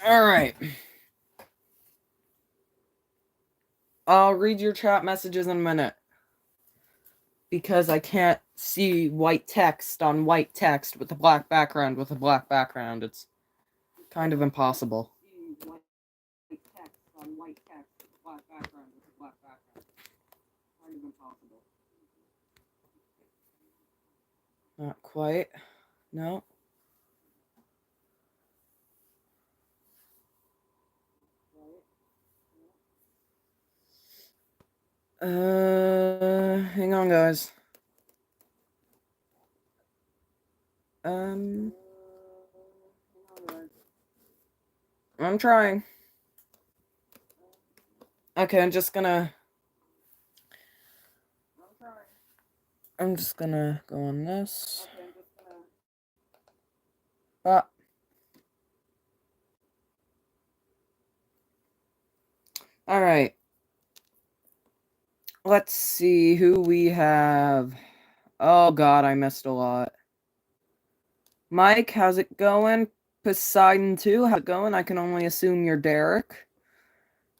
Alright. I'll read your chat messages in a minute. Because I can't see white text on white text with a black background with a black background. It's kind of impossible. White text on white text with a black background with a black background. Kind of impossible. Not quite. No. Hang on, guys. I'm trying. Okay, I'm just gonna go on this. Alright. Let's see who we have. Oh god, I missed a lot. Mike, how's it going? Poseidon 2, how's it going? I can only assume you're Derek.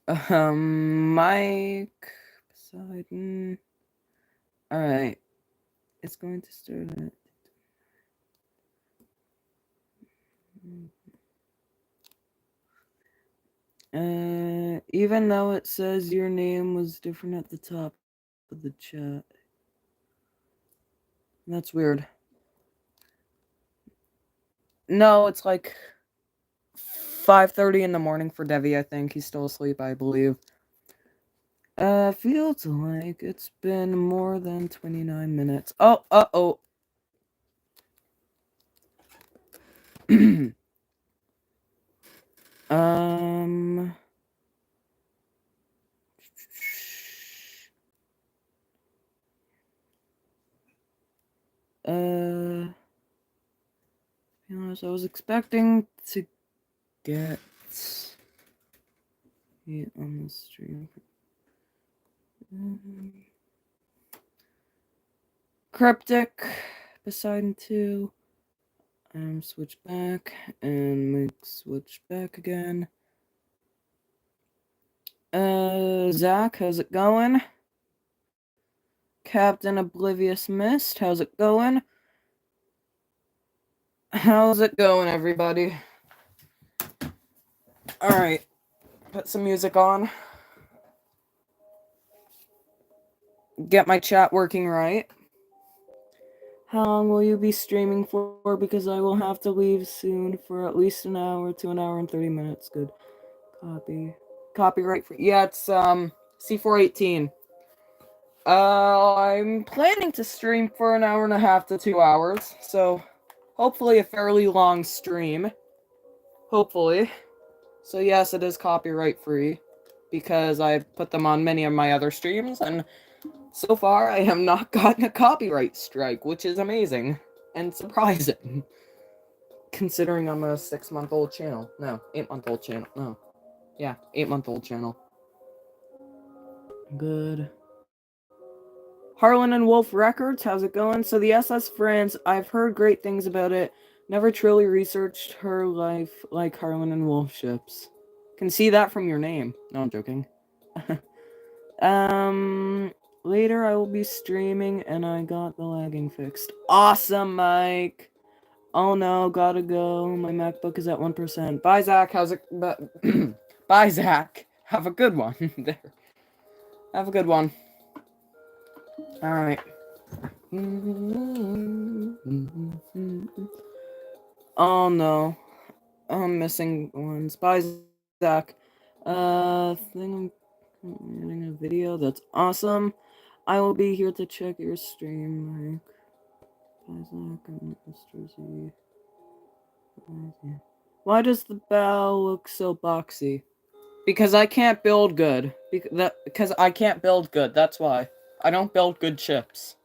Mike, Poseidon. Alright. It's going to start at... even though it says your name was different at the top of the chat. That's weird. No, it's like 5:30 in the morning for Devi, I think. He's still asleep, I believe. Feels like it's been more than 29 minutes. Oh, uh-oh. Be honest, I was expecting to get it on the stream. Cryptic, Poseidon 2. Switch back, and make switch back again. Zach, how's it going? Captain Oblivious Mist, how's it going? How's it going, everybody? Alright, put some music on. Get my chat working right. How long will you be streaming for? Because I will have to leave soon for at least an hour to an hour and 30 minutes. Good. Copyright free. Yeah, it's C418. I'm planning to stream for an hour and a half to 2 hours, so hopefully a fairly long stream. Hopefully. So yes, it is copyright free because I've put them on many of my other streams, and so far I have not gotten a copyright strike, which is amazing and surprising. Considering I'm a 6-month-old channel. No, 8-month-old channel. No. Yeah, 8-month-old channel. Good. Harlan and Wolf Records, how's it going? So the SS France, I've heard great things about it. Never truly researched her life like Harlan and Wolf ships. Can see that from your name. No, I'm joking. Later I will be streaming and I got the lagging fixed. Awesome, Mike! Oh no, gotta go. My MacBook is at 1%. Bye, Zach. How's it? Bye, Zach. Have a good one. There. Have a good one. Alright. Oh no. I'm missing ones. Bye, Zach. Think I'm getting a video. That's awesome. I will be here to check your stream, Mike. Bye, Zach. And Mr. Z. Why does the bow look so boxy? Because I can't build good. Because I can't build good, that's why. I don't build good ships.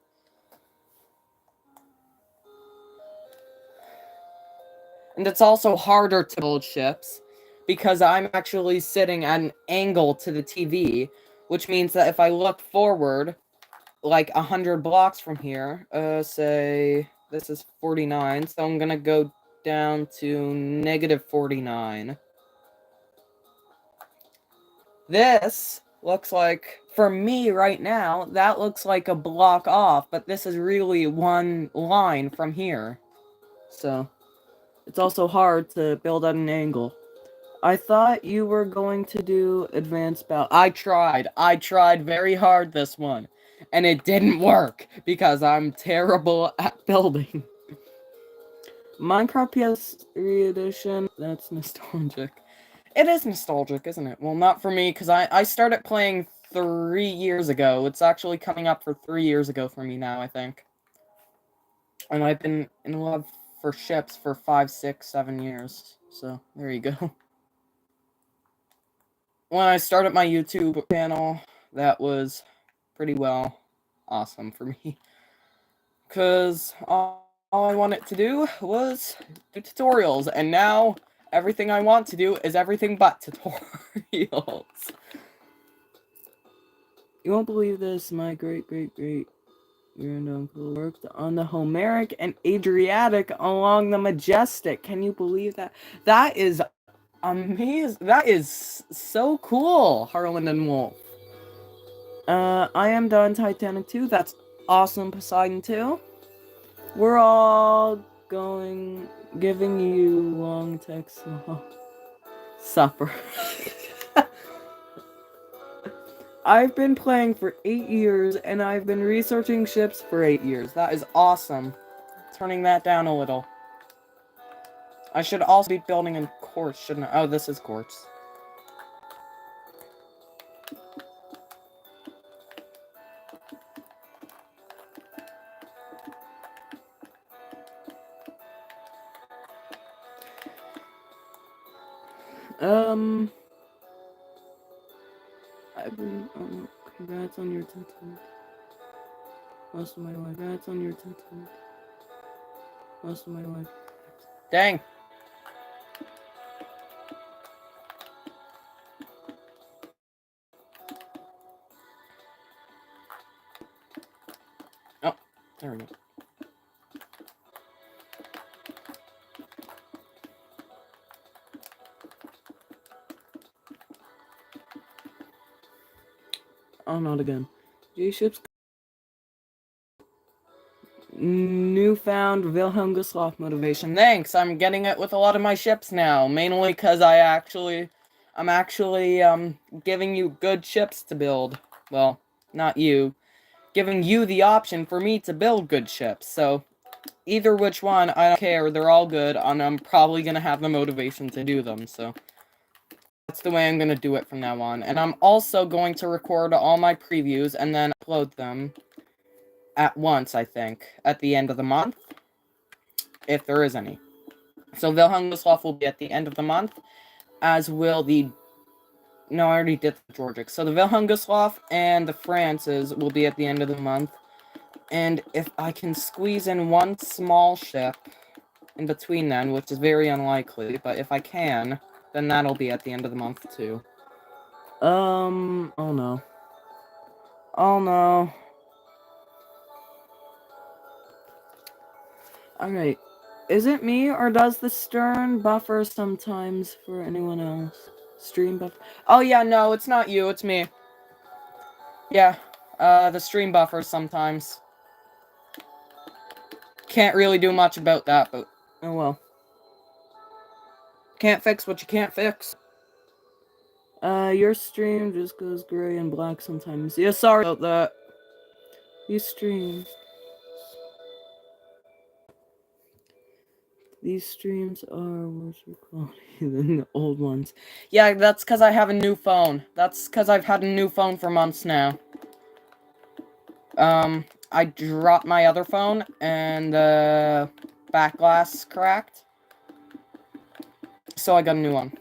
And it's also harder to build ships because I'm actually sitting at an angle to the TV, which means that if I look forward, like 100 blocks from here, say this is 49, so I'm gonna go down to -49. This looks like, for me right now, that looks like a block off, but this is really one line from here. So, it's also hard to build at an angle. I thought you were going to do advanced bell. I tried very hard this one. And it didn't work, because I'm terrible at building. Minecraft PS3 edition, that's nostalgic. It is nostalgic, isn't it? Well, not for me, because I started playing 3 years ago. It's actually coming up for 3 years ago for me now, I think. And I've been in love for ships for 5, 6, 7 years. So, there you go. When I started my YouTube channel, that was pretty well awesome for me. Because all I wanted to do was do tutorials, and now everything I want to do is everything but tutorials. You won't believe this, my great-great-great-granduncle worked on the Homeric and Adriatic along the Majestic. Can you believe that? That is amazing. That is so cool, Harlan and Wolf. I am done Titanic 2. That's awesome, Poseidon 2. We're all giving you long text supper. I've been playing for 8 years, and I've been researching ships for 8 years. That is awesome. Turning that down a little. I should also be building in quartz, shouldn't I? Oh, this is quartz. I've been, congrats on your tattoo. Most of my life. Congrats on your tattoo. Most of my life. Dang. Oh, there we go. Oh, not again. J-ships. Newfound Wilhelm Gustloff motivation. Thanks, I'm getting it with a lot of my ships now. Mainly because I'm actually, giving you good ships to build. Well, not you. Giving you the option for me to build good ships. So, either which one, I don't care. They're all good, and I'm probably gonna have the motivation to do them, so. That's the way I'm gonna do it from now on. And I'm also going to record all my previews and then upload them at once, I think, at the end of the month, if there is any. So Wilhelm Gustloff will be at the end of the month, as will the... No, I already did the Georgic. So the Wilhelm Gustloff and the Frances will be at the end of the month. And if I can squeeze in one small ship in between then, which is very unlikely, but if I can, then that'll be at the end of the month too. Oh no. Oh no. Alright. Is it me, or does the stern buffer sometimes for anyone else? Stream buffer? Oh yeah, no, it's not you, it's me. Yeah, the stream buffers sometimes. Can't really do much about that, but oh well. Can't fix what you can't fix. Your stream just goes gray and black sometimes. Yeah, sorry about that. These streams are worse quality than the old ones. Yeah, that's because I have a new phone. That's because I've had a new phone for months now. I dropped my other phone, and the back glass cracked. So I got a new one.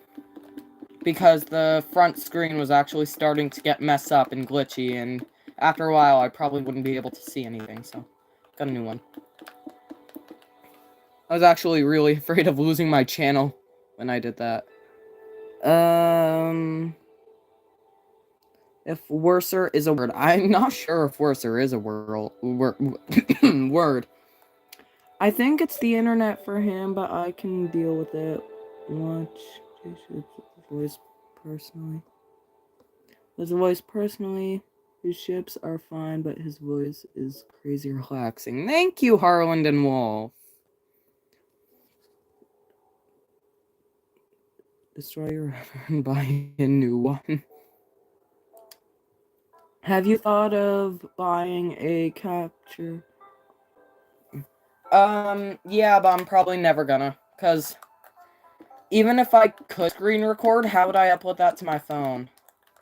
Because the front screen was actually starting to get messed up and glitchy, and after a while I probably wouldn't be able to see anything, so got a new one. I was actually really afraid of losing my channel when I did that. If worser is a word. I'm not sure if worser is a word. I think it's the internet for him, but I can deal with it. Watch J-Ship's voice personally. His voice personally, his ships are fine, but his voice is crazy relaxing. Thank you, Harland and Wolf. Destroy your router and buy a new one. Have you thought of buying a capture? Yeah, but I'm probably never gonna, because even if I could screen record, how would I upload that to my phone?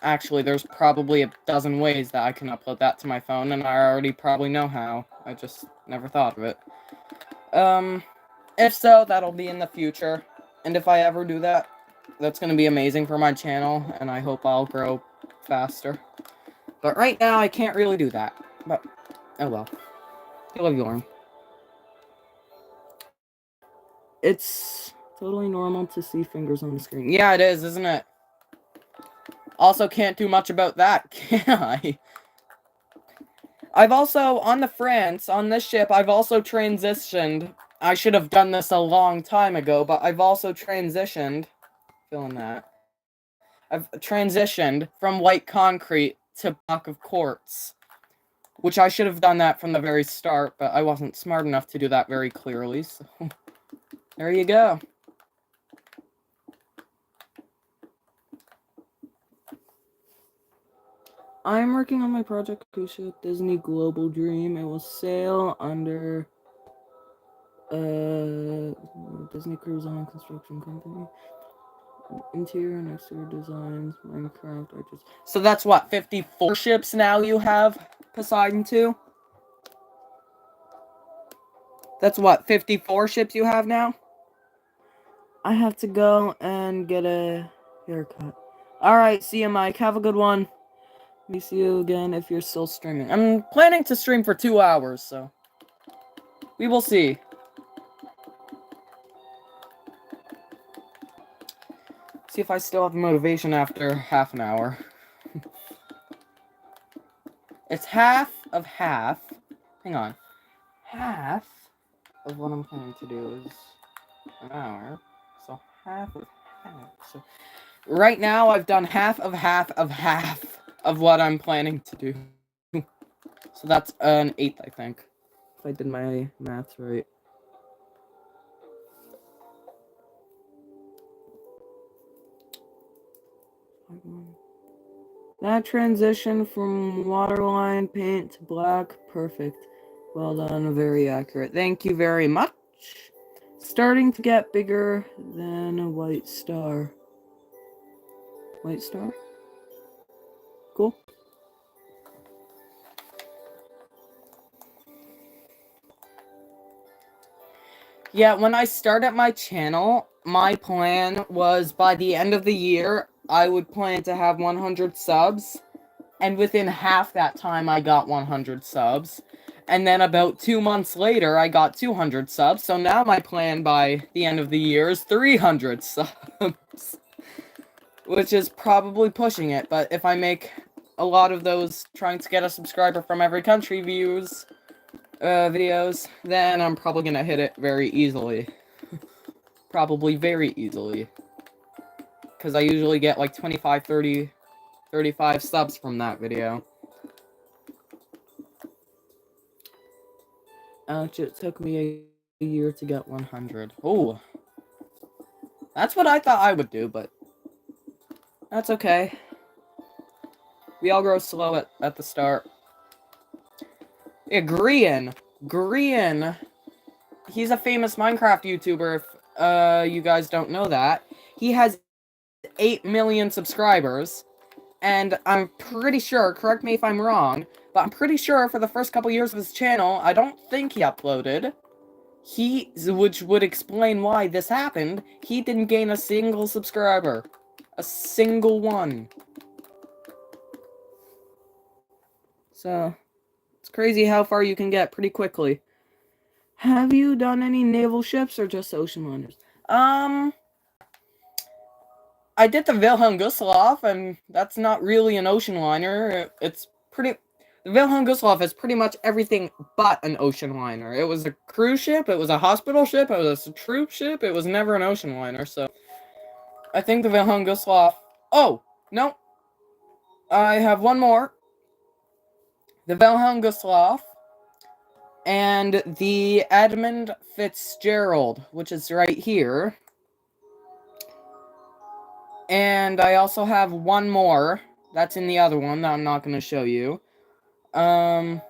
Actually, there's probably a dozen ways that I can upload that to my phone, and I already probably know how. I just never thought of it. If so, that'll be in the future. And if I ever do that, that's gonna be amazing for my channel, and I hope I'll grow faster. But right now, I can't really do that. But, oh well. I love you, Lauren. It's totally normal to see fingers on the screen. Yeah, it is, isn't it? Also, can't do much about that, can I? I've also, on the France, on this ship, I've also transitioned. I should have done this a long time ago, but I've also transitioned. Feeling that. I've transitioned from white concrete to block of quartz. Which I should have done that from the very start, but I wasn't smart enough to do that very clearly, so... There you go. I'm working on my project Kusha Disney Global Dream. It will sail under Disney Cruise Line Construction Company. Interior and exterior designs, Minecraft, arches. So that's what, 54 ships now you have, Poseidon 2? That's what, 54 ships you have now? I have to go and get a haircut. Alright, see you, Mike. Have a good one. We see you again if you're still streaming. I'm planning to stream for 2 hours, so... we will see. See if I still have motivation after half an hour. It's half of half. Hang on. Half of what I'm planning to do is an hour. So half of half. So right now I've done half of half of half of what I'm planning to do. So that's an eighth, I think. If I did my maths right. That transition from waterline paint to black, perfect. Well done, very accurate. Thank you very much. Starting to get bigger than a white star. White star? Cool. Yeah, when I started my channel, my plan was by the end of the year, I would plan to have 100 subs. And within half that time, I got 100 subs. And then about 2 months later, I got 200 subs. So now my plan by the end of the year is 300 subs. Which is probably pushing it. But if I make a lot of those trying to get a subscriber from every country videos, then I'm probably gonna hit it very easily. Probably very easily. Because I usually get like 25, 30, 35 subs from that video. Ouch, it took me a year to get 100. Oh. That's what I thought I would do, but... that's okay. We all grow slow at the start. Yeah, Grian. Grian. He's a famous Minecraft YouTuber, if you guys don't know that. He has 8 million subscribers. And I'm pretty sure, correct me if I'm wrong, but I'm pretty sure for the first couple years of his channel, I don't think he uploaded. Which would explain why this happened, he didn't gain a single subscriber. A single one. So, it's crazy how far you can get pretty quickly. Have you done any naval ships or just ocean liners? I did the Wilhelm Gustloff, and that's not really an ocean liner. It's pretty... the Wilhelm Gustloff is pretty much everything but an ocean liner. It was a cruise ship, it was a hospital ship, it was a troop ship, it was never an ocean liner, so... I think the Wilhelm Gustloff... oh! No! I have one more. The Wilhelm Gustloff and the Edmund Fitzgerald, which is right here. And I also have one more. That's in the other one that I'm not going to show you. Wilhelm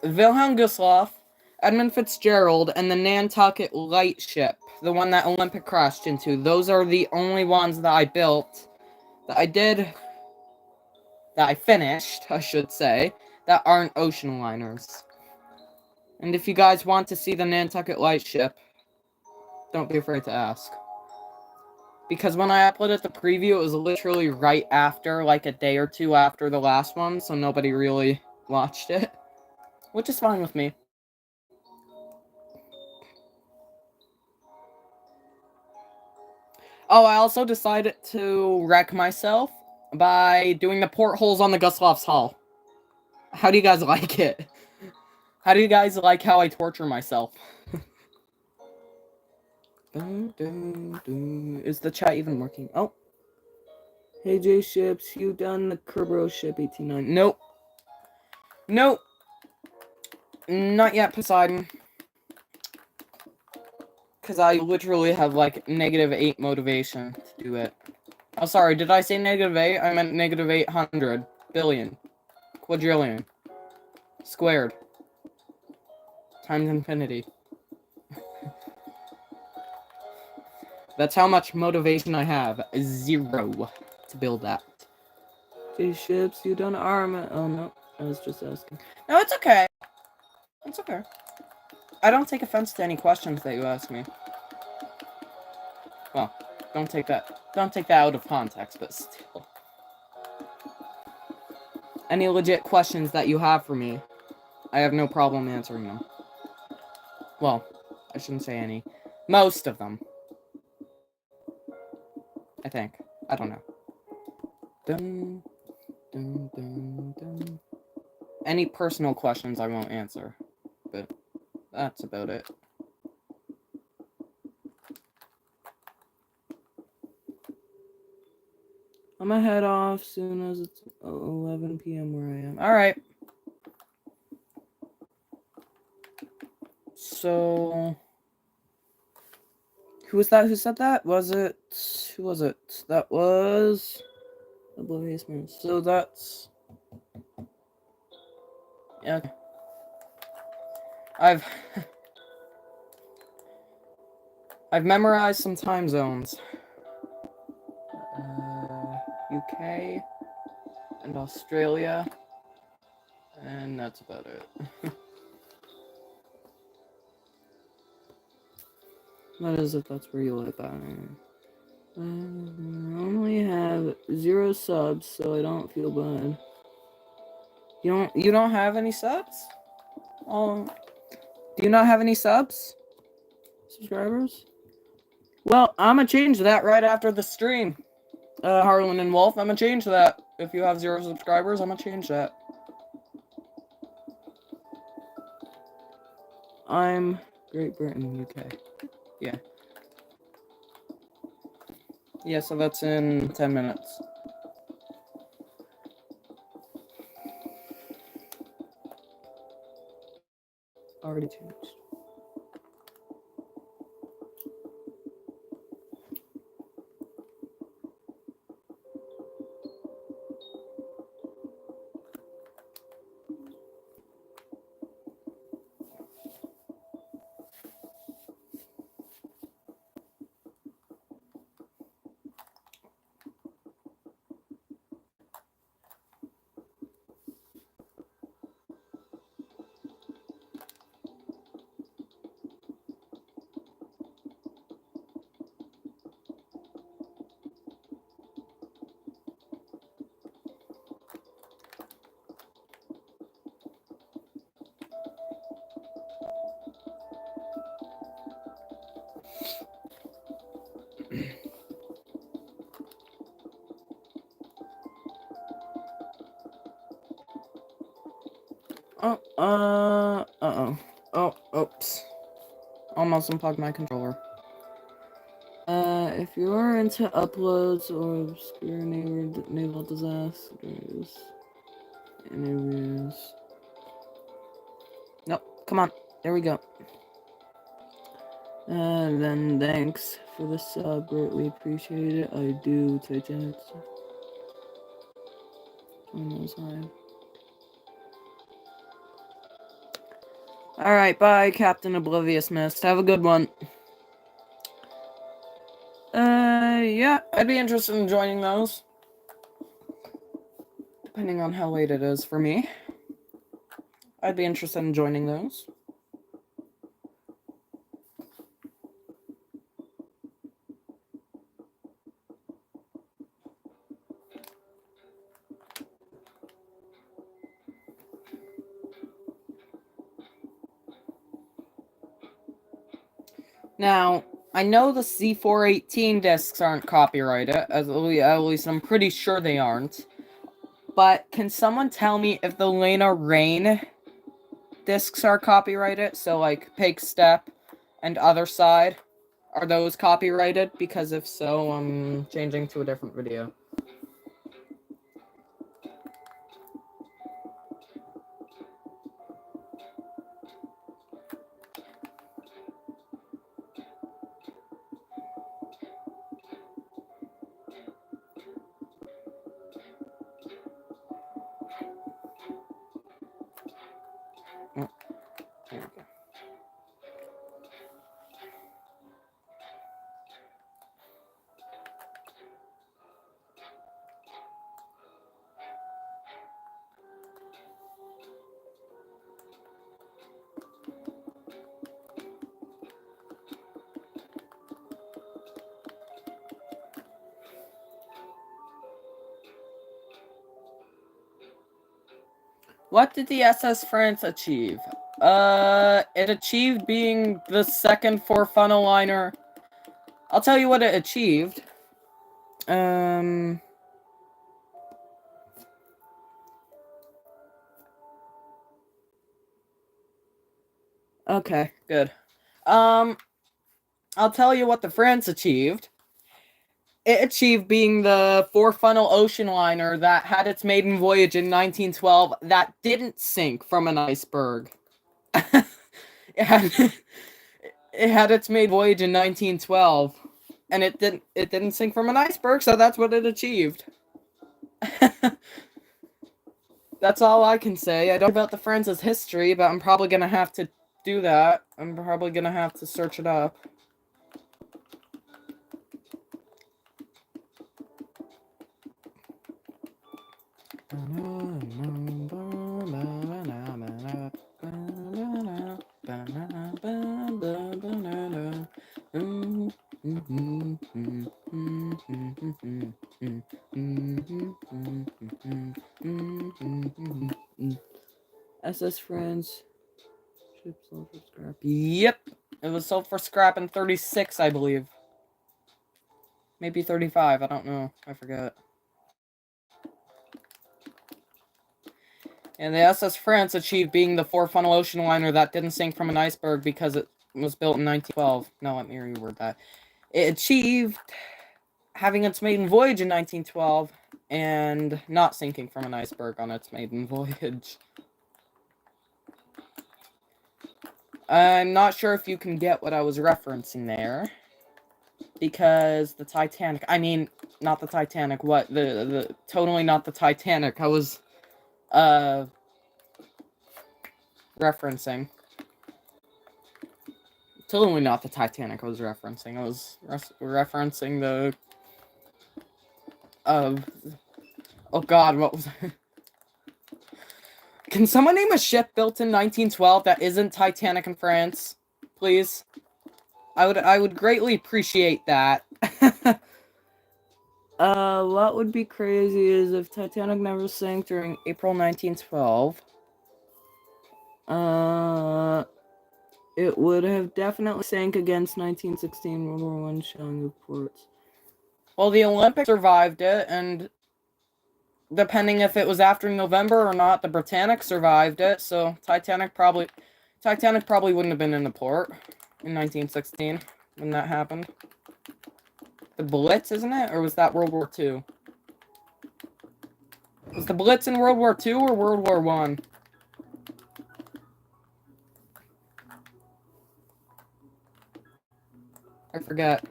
Gustloff, Edmund Fitzgerald, and the Nantucket Lightship, the one that Olympic crashed into. Those are the only ones that I built, that I finished, I should say, that aren't ocean liners. And if you guys want to see the Nantucket Lightship, don't be afraid to ask. Because when I uploaded the preview, it was literally right after, like a day or two after the last one, so nobody really watched it. Which is fine with me. Oh, I also decided to wreck myself by doing the portholes on the Gustloff's hull. How do you guys like it? How do you guys like how I torture myself? Is the chat even working? Oh. Hey, J-Ships, you done the Kerberos ship 18-9? Nope. Nope. Not yet, Poseidon. Because I literally have, like, -8 motivation to do it. Oh, sorry, did I say -8? I meant -800 billion. Quadrillion. Squared. Times infinity. That's how much motivation I have. 0 to build that. J-Ships, you done armament? Oh, no. I was just asking. No, it's okay. It's okay. I don't take offense to any questions that you ask me. Well, don't take that out of context, but still. Any legit questions that you have for me, I have no problem answering them. Well, I shouldn't say any. Most of them. I think. I don't know. Dun, dun, dun, dun. Any personal questions I won't answer, but that's about it. I'm gonna head off soon as it's 11 p.m. where I am. Alright. So... Who was that who said that? Who was it? That was... Oblivious Moon. So that's... Yeah. I've memorized some time zones. UK and Australia, and that's about it. What is it? That's where you live at. I only have 0 subs, so I don't feel bad. You don't have any subs? Oh, do you not have any subs? Subscribers? Well, I'm gonna change that right after the stream. Harlan and Wolf, I'm gonna change that. If you have 0 subscribers, I'm gonna change that. I'm Great Britain, UK. Yeah. Yeah, so that's in 10 minutes. Already changed. Oh, oops. Almost unplugged my controller. if you are into uploads or obscure naval disasters, interviews. Nope, come on. There we go. And then thanks for the sub, greatly appreciate it. I do, Titanic. Alright, bye, Captain Oblivious Mist. Have a good one. Yeah, I'd be interested in joining those. Depending on how late it is for me. I'd be interested in joining those. Now, I know the C418 discs aren't copyrighted, at least I'm pretty sure they aren't. But can someone tell me if the Lena Rain discs are copyrighted? So, like, Pig Step and Other Side, are those copyrighted? Because if so, I'm changing to a different video. Oh, there we go. What did the SS France achieve? It achieved being the second four-funnel liner. I'll tell you what it achieved. Okay, good. I'll tell you what the France achieved. It achieved being the four-funnel ocean liner that had its maiden voyage in 1912 that didn't sink from an iceberg. it had its maiden voyage in 1912, and it didn't sink from an iceberg, so that's what it achieved. That's all I can say. I don't know about the France's history, but I'm probably gonna have to do that. I'm probably gonna have to search it up. SS France. Ship sold for scrap. Yep. It was sold for scrap in 36, I believe. Maybe 35, I don't know. I forget. And the SS France achieved being the four-funnel ocean liner that didn't sink from an iceberg because it was built in 1912. No, let me reword that. It achieved having its maiden voyage in 1912 and not sinking from an iceberg on its maiden voyage. I'm not sure if you can get what I was referencing there. Because the Titanic, I mean, not the Titanic, what? Totally not the Titanic. I was, referencing. Totally not the Titanic I was referencing. I was referencing the, oh god, what was it? Can someone name a ship built in 1912 that isn't Titanic in France? Please? I would greatly appreciate that. What would be crazy is if Titanic never sank during April 1912. It would have definitely sank against 1916 World War I shelling reports. Well, the Olympics survived it, and depending if it was after November or not, the Britannic survived it, so Titanic probably wouldn't have been in the port in 1916 when that happened. the Blitz, isn't it? Or was that World War II? Was the Blitz in World War II or World War I? I forget.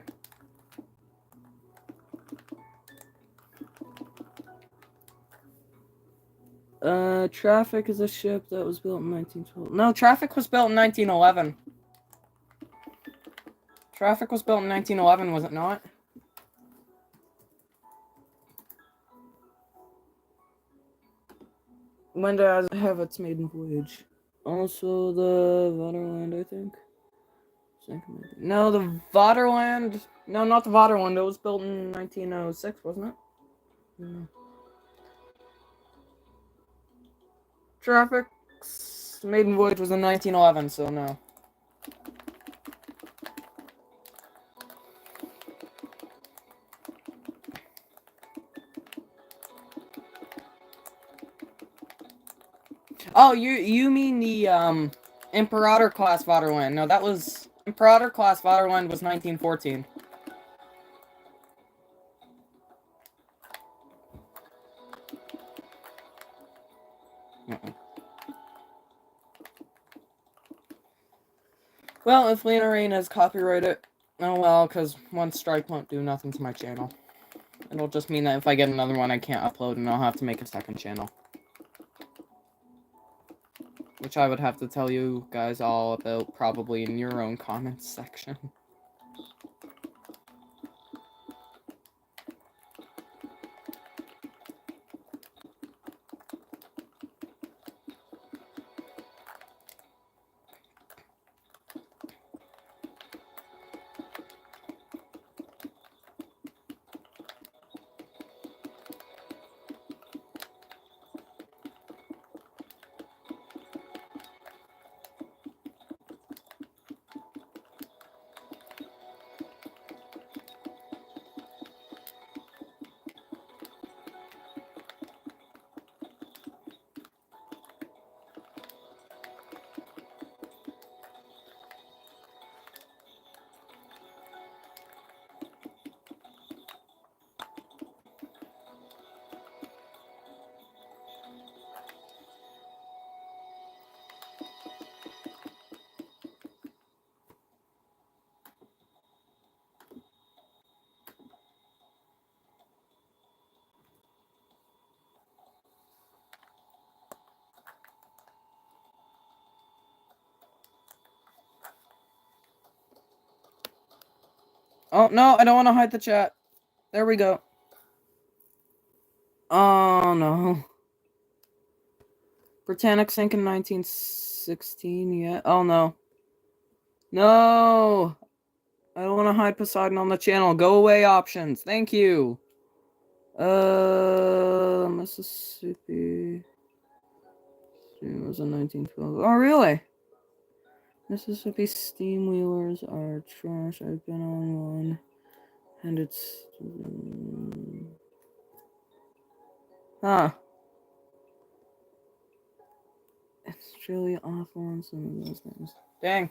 Traffic is a ship that was built in 1912. No, Traffic was built in 1911. Traffic was built in 1911, was it not? When does it have its maiden voyage? Also the Vaterland, I think. No, the Vaterland. No, not the Vaterland. It was built in 1906, wasn't it? No. Traffic's maiden voyage was in 1911, so no. Oh, you mean the Imperator class Vaterland? No, that was Imperator class Vaterland was 1914. Well, if Lena Rain has copyrighted, oh well, because one strike won't do nothing to my channel. It'll just mean that if I get another one, I can't upload, and I'll have to make a second channel. Which I would have to tell you guys all about, probably in your own comments section. Oh, no, I don't want to hide the chat. There we go. Oh, no. Britannic sank in 1916, yeah. Oh, no. No! I don't want to hide Poseidon on the channel. Go away options. Thank you. Mississippi. It was in 1912. Oh, really? Mississippi steamwheelers are trash. I've been on one. And it's... Huh. It's really awful on some of those things. Dang.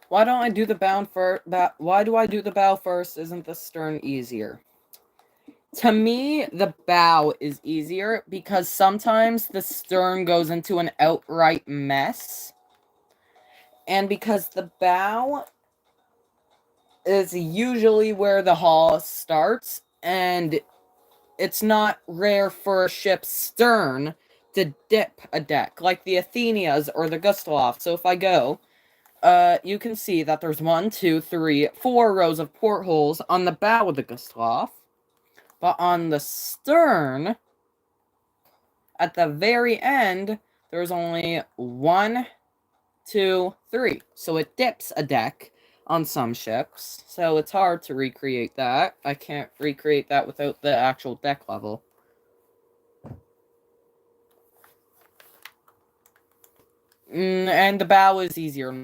Why don't I do the bow first? Why do I do the bow first? Isn't the stern easier? To me, the bow is easier because sometimes the stern goes into an outright mess. And because the bow is usually where the hull starts, and it's not rare for a ship's stern to dip a deck, like the Athenias or the Gustav. So if I go, you can see that there's 1, 2, 3, 4 rows of portholes on the bow of the Gustav. But on the stern, at the very end, there's only 1, 2, 3. So it dips a deck on some ships. So it's hard to recreate that. I can't recreate that without the actual deck level. And the bow is easier.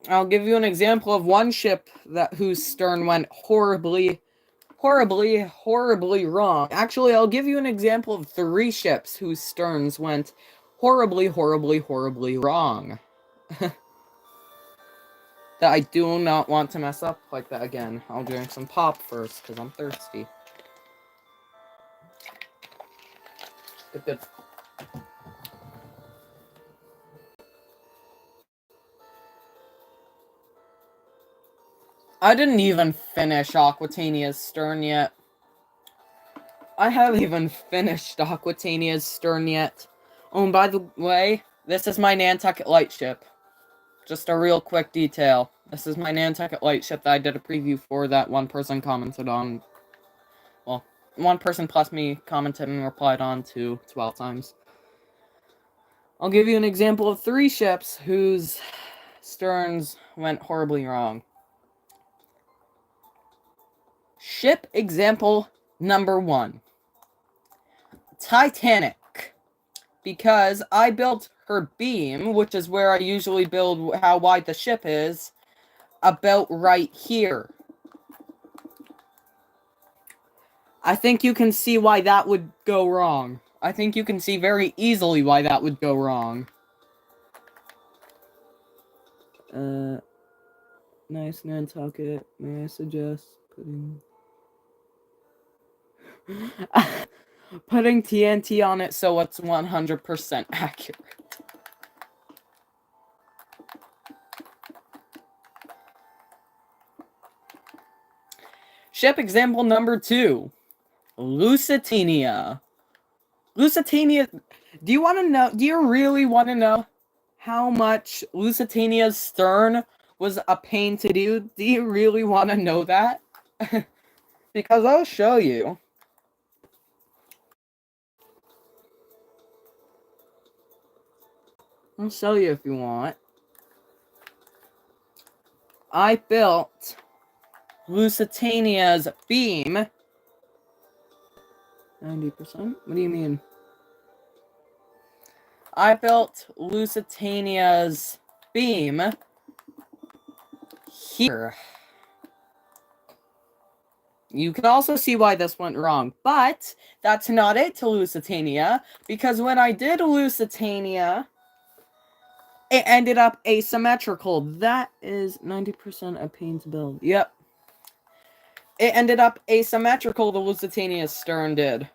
I'll give you an example of one ship whose stern went horribly wrong. Actually, I'll give you an example of 3 ships whose sterns went horribly wrong. That I do not want to mess up like that again. I'll drink some pop first, because I'm thirsty. Good. I didn't even finish Aquatania's stern yet. I haven't even finished Aquatania's stern yet. Oh, and by the way, this is my Nantucket Lightship. Just a real quick detail. This is my Nantucket Lightship that I did a preview for that one person commented on. Well, one person plus me commented and replied on to 12 times. I'll give you an example of 3 ships whose sterns went horribly wrong. Ship example number 1. Titanic. Because I built her beam, which is where I usually build how wide the ship is, about right here. I think you can see why that would go wrong. I think you can see very easily why that would go wrong. Nice Nantucket. May I suggest putting... putting TNT on it so it's 100% accurate. Ship example number 2. Lusitania. Lusitania... Do you really want to know how much Lusitania's stern was a pain to do? Do you really want to know that? Because I'll show you. I'll show you if you want. I built Lusitania's beam. 90%? What do you mean? I built Lusitania's beam here. You can also see why this went wrong, but that's not it to Lusitania, because when I did Lusitania, it ended up asymmetrical. That is 90% a pain to build. Yep. It ended up asymmetrical, the Lusitania's stern did.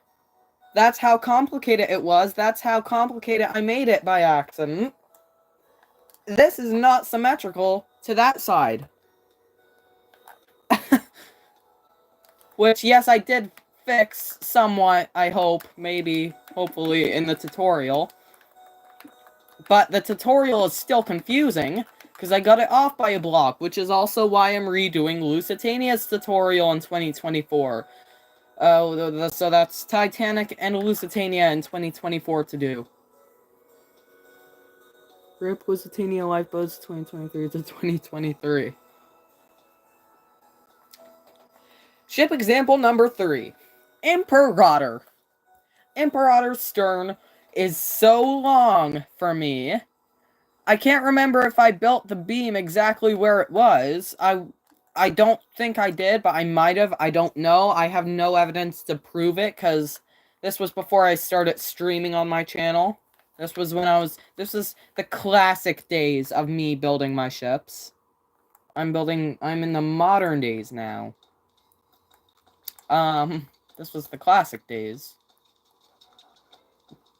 That's how complicated it was. That's how complicated I made it by accident. This is not symmetrical to that side. Which, yes, I did fix somewhat, I hope, maybe, hopefully, in the tutorial. But the tutorial is still confusing, because I got it off by a block, which is also why I'm redoing Lusitania's tutorial in 2024. So that's Titanic and Lusitania in 2024 to do. RIP Lusitania Lifeboats 2023 to 2023. Ship example number 3. Imperator. Imperator's stern is so long for me. I can't remember if I built the beam exactly where it was. I don't think I did, but I might have. I don't know. I have no evidence to prove it, because this was before I started streaming on my channel. This was this is the classic days of me building my ships. I'm in the modern days now. This was the classic days.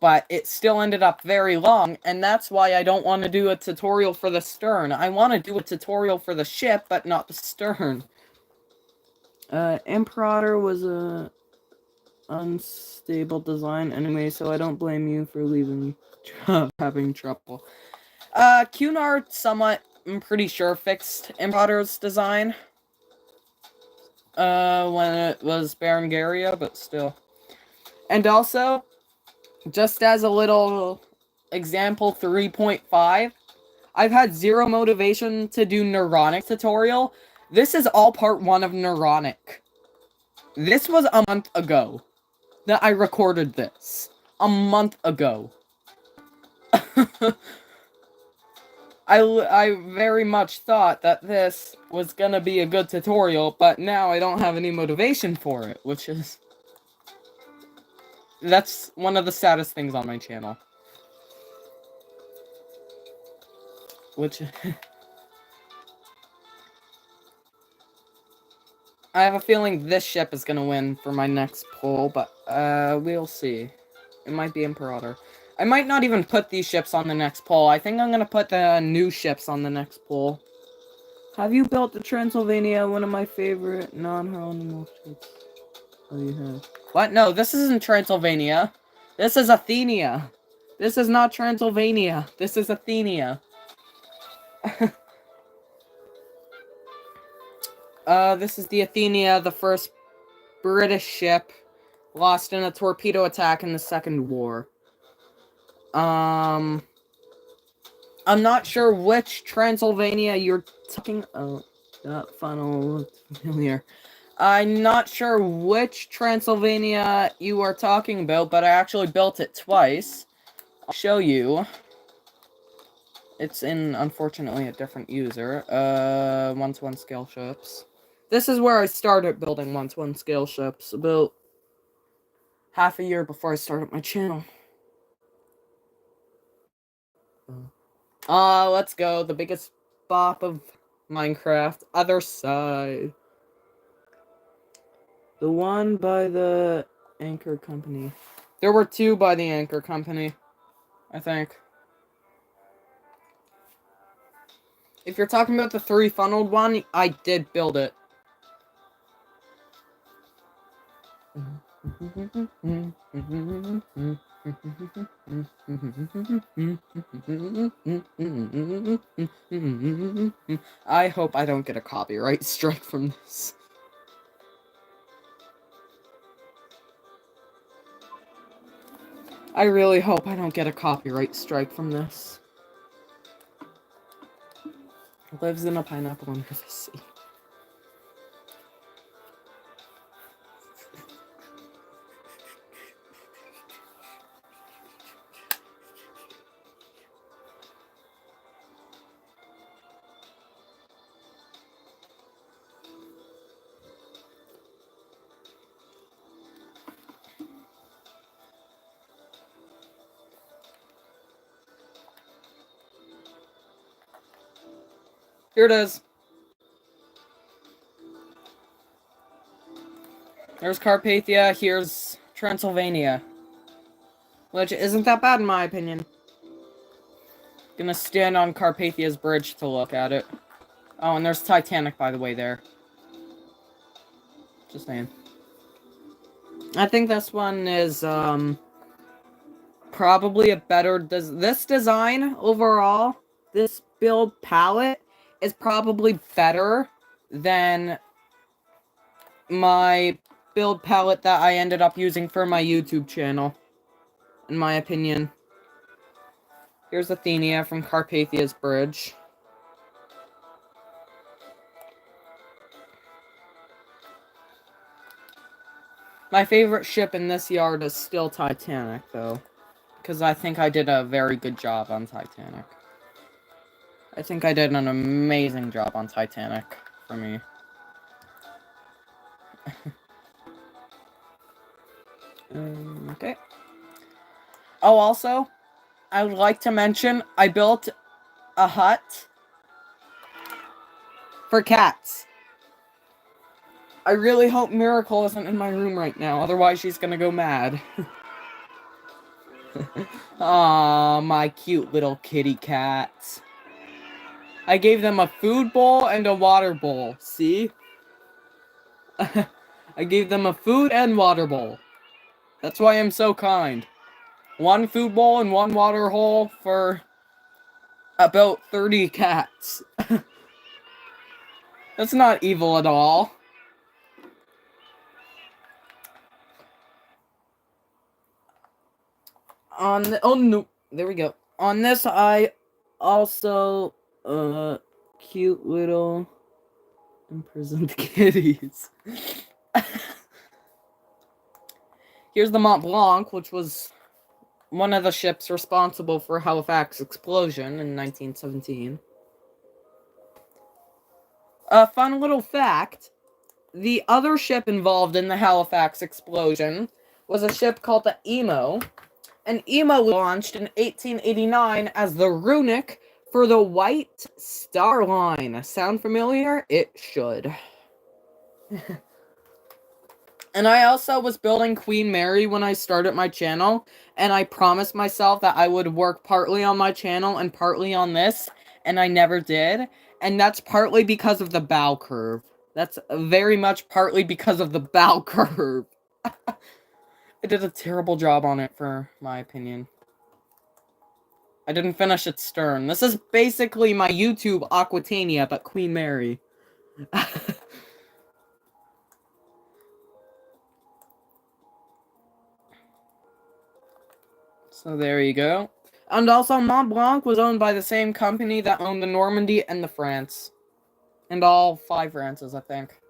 But it still ended up very long, and that's why I don't want to do a tutorial for the stern. I want to do a tutorial for the ship, but not the stern. Imperator was a unstable design anyway, so I don't blame you for leaving having trouble. Cunard somewhat, I'm pretty sure, fixed Imperator's design. When it was Berengaria, but still. And also, just as a little example 3.5, I've had zero motivation to do Neuronic tutorial. This is all part 1 of Neuronic. This was a month ago that I recorded this. A month ago. I very much thought that this was gonna be a good tutorial, but now I don't have any motivation for it, which is... That's one of the saddest things on my channel. Which... I have a feeling this ship is gonna win for my next poll, but, we'll see. It might be Imperator. I might not even put these ships on the next poll. I think I'm gonna put the new ships on the next poll. Have you built the Transylvania, one of my favorite non-Hieronymus ships? Oh, you have. What? No, this isn't Transylvania. This is Athenia. This is not Transylvania. This is Athenia. This is the Athenia, the first British ship lost in a torpedo attack in the Second War. I'm not sure which Transylvania you're talking... Oh, that funnel looked familiar. I'm not sure which Transylvania you are talking about, but I actually built it twice. I'll show you. It's in, unfortunately, a different user. 1-to-1 scale ships. This is where I started building 1-to-1 scale ships, about half a year before I started my channel. Let's go. The biggest bop of Minecraft. Other side. The one by the Anchor Company. There were 2 by the Anchor Company, I think. If you're talking about the 3-funneled one, I did build it. I hope I don't get a copyright strike from this. I really hope I don't get a copyright strike from this. Lives in a pineapple under the sea. Here it is. There's Carpathia, here's Transylvania. Which isn't that bad in my opinion. Gonna stand on Carpathia's bridge to look at it. Oh, and there's Titanic, by the way, there. Just saying. I think this one is, probably a better... This design, overall, this build palette, is probably better than my build palette that I ended up using for my YouTube channel, in my opinion. Here's Athenia from Carpathia's Bridge. My favorite ship in this yard is still Titanic, though. Because I think I did a very good job on Titanic. I think I did an amazing job on Titanic, for me. Okay. Oh, also, I would like to mention I built a hut for cats. I really hope Miracle isn't in my room right now, otherwise she's gonna go mad. Aw, my cute little kitty cats. I gave them a food bowl and a water bowl, see? I gave them a food and water bowl. That's why I'm so kind. One food bowl and one water hole for about 30 cats. That's not evil at all. Oh no, there we go. On this, I also, cute little imprisoned kitties. Here's the Mont Blanc, which was one of the ships responsible for Halifax explosion in 1917. A fun little fact, the other ship involved in the Halifax explosion was a ship called the Emo, and Emo launched in 1889 as the Runic for the White Star Line. Sound familiar? It should. And I also was building Queen Mary when I started my channel, and I promised myself that I would work partly on my channel and partly on this, and I never did. And that's partly because of the bow curve. That's very much partly because of the bow curve. I did a terrible job on it, for my opinion. I didn't finish its stern. This is basically my YouTube Aquitania, but Queen Mary. So there you go. And also, Mont Blanc was owned by the same company that owned the Normandy and the France. And all 5 Frances, I think.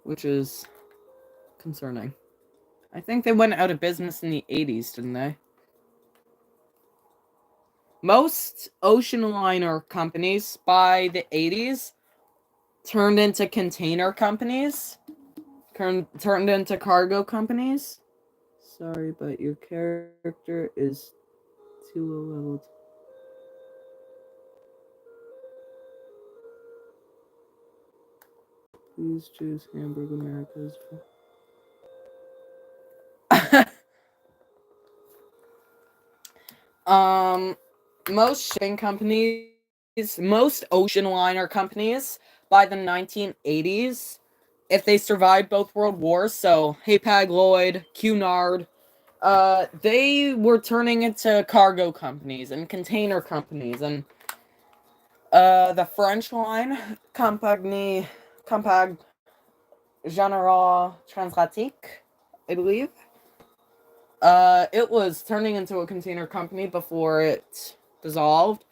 Which is concerning. I think they went out of business in the 80s, didn't they? Most ocean liner companies by the 80s turned into container companies. Turned into cargo companies. Sorry, but your character is too low leveled. Please choose Hamburg America's. Most shipping companies, most ocean liner companies by the 1980s, if they survived both world wars, so Hapag-Lloyd, Cunard, they were turning into cargo companies and container companies, and the French line, Compagnie Générale Transatlantique, I believe. It was turning into a container company before it dissolved.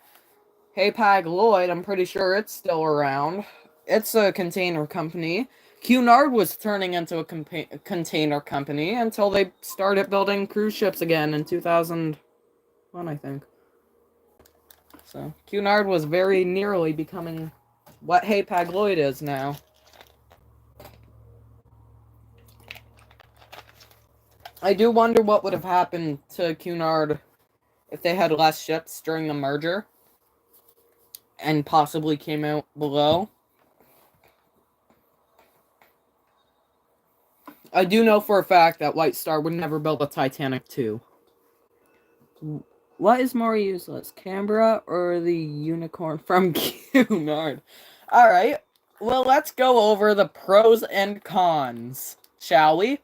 Hapag-Lloyd, I'm pretty sure it's still around. It's a container company. Cunard was turning into a container company until they started building cruise ships again in 2001, I think. So, Cunard was very nearly becoming what Hapag-Lloyd is now. I do wonder what would have happened to Cunard if they had less ships during the merger and possibly came out below. I do know for a fact that White Star would never build a Titanic 2. What is more useless, Canberra or the unicorn from Cunard? Alright, well, let's go over the pros and cons, shall we?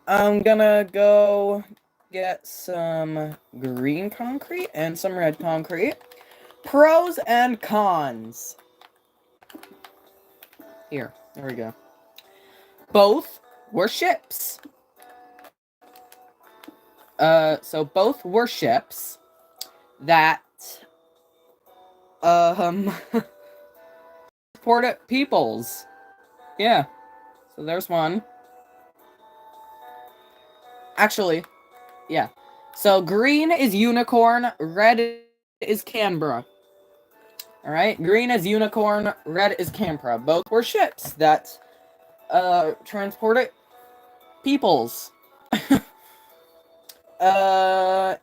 I'm gonna go get some green concrete and some red concrete. Pros and cons. Here, there we go. Both were ships. So both were ships that, supported peoples. Yeah. So there's one. Actually, yeah. So green is unicorn, red is Canberra. Alright, green is unicorn, red is Canberra. Both were ships that transported peoples. Uh,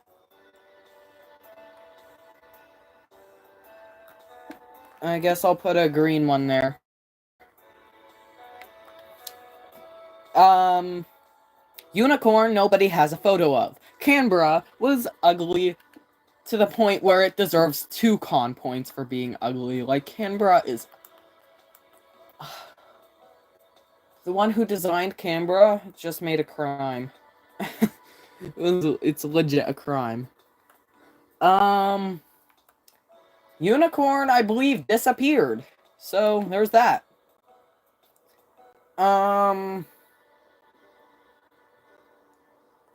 I guess I'll put a green one there. Unicorn nobody has a photo of. Canberra was ugly to the point where it deserves 2 con points for being ugly. Like, Canberra is... The one who designed Canberra just made a crime. It's legit a crime. Unicorn, I believe, disappeared. So, there's that.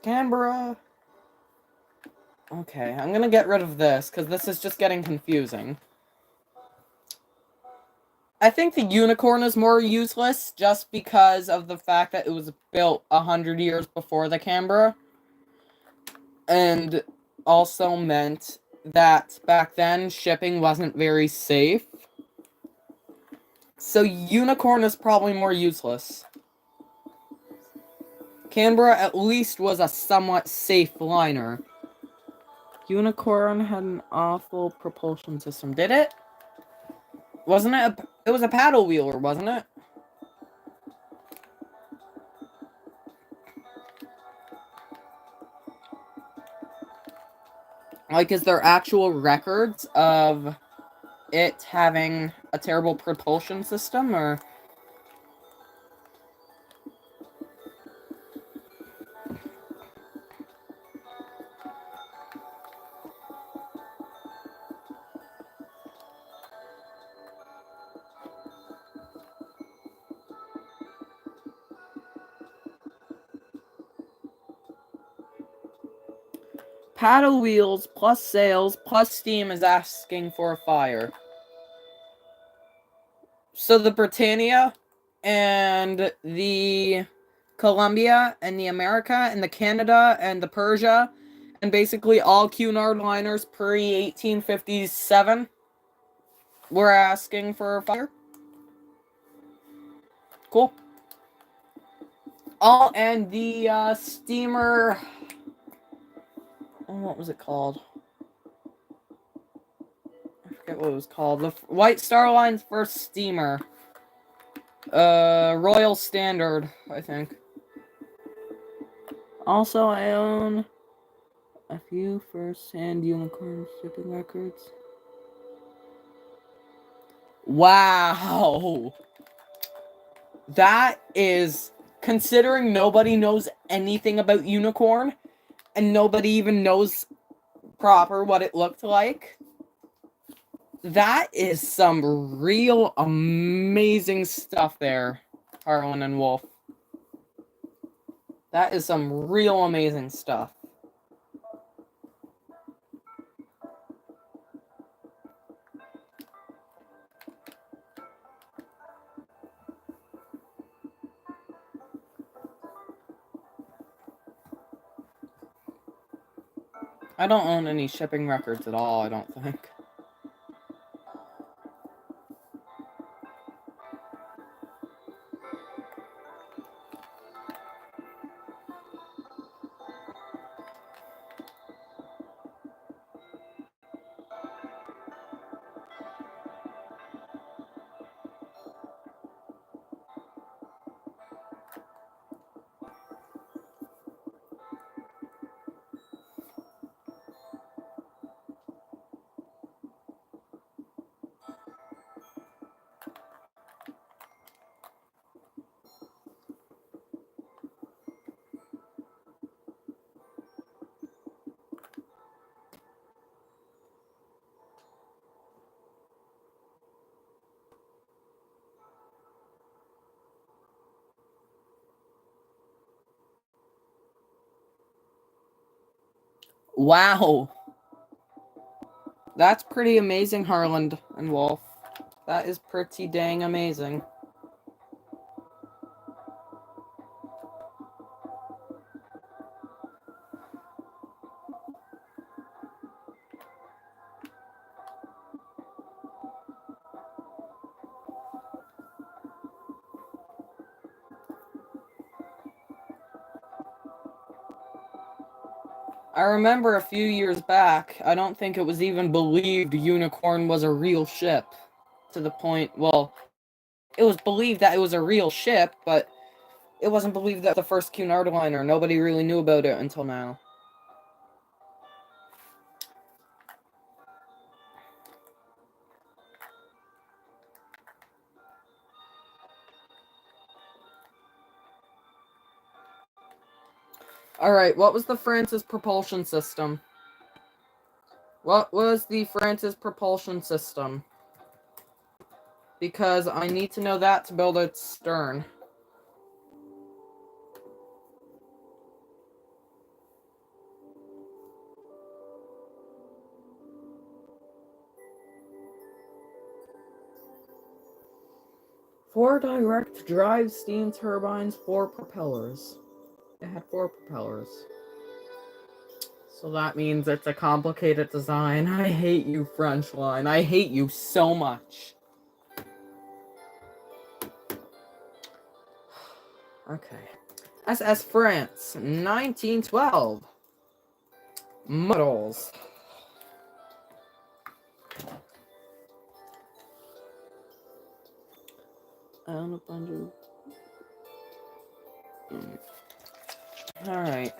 Canberra. Okay, I'm gonna get rid of this, because this is just getting confusing. I think the unicorn is more useless, just because of the fact that it was built 100 years before the Canberra. And also meant that back then, shipping wasn't very safe. So unicorn is probably more useless. Canberra at least was a somewhat safe liner. Unicorn had an awful propulsion system. Did it? Wasn't it it was a paddle wheeler, wasn't it? Like, is there actual records of it having a terrible propulsion system, or... Paddle wheels plus sails plus steam is asking for a fire. So the Britannia and the Columbia and the America and the Canada and the Persia and basically all Cunard liners pre-1857 were asking for a fire. Cool. Oh, and the steamer... what was it called? I forget what it was called. The White Star Line's first steamer. Royal Standard, I think. Also, I own a few first-hand unicorn shipping records. Wow! That is... Considering nobody knows anything about unicorn, and nobody even knows proper what it looked like, that is some real amazing stuff there, Harlan and Wolf. That is some real amazing stuff. I don't own any shipping records at all, I don't think. Wow! That's pretty amazing, Harland and Wolf. That is pretty dang amazing. I remember a few years back, I don't think it was even believed Unicorn was a real ship. To the point, well, it was believed that it was a real ship, but it wasn't believed that the first Cunard liner. Nobody really knew about it until now. Alright, what was the Francis propulsion system? What was the Francis propulsion system? Because I need to know that to build its stern. Four direct drive steam turbines, 4 propellers. It had 4 propellers. So that means it's a complicated design. I hate you, French line. I hate you so much. Okay. SS France, 1912. Models. And a bunch of... Alright,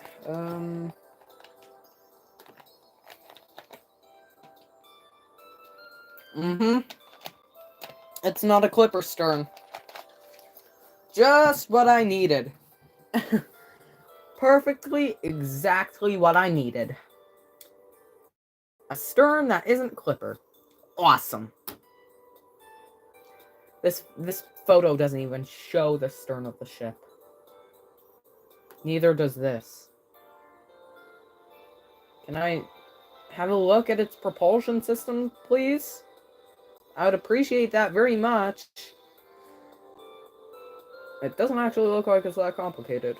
It's not a clipper stern. Just what I needed. Perfectly, exactly what I needed. A stern that isn't clipper. Awesome. This photo doesn't even show the stern of the ship. Neither does this. Can I have a look at its propulsion system, please? I would appreciate that very much. It doesn't actually look like it's that complicated.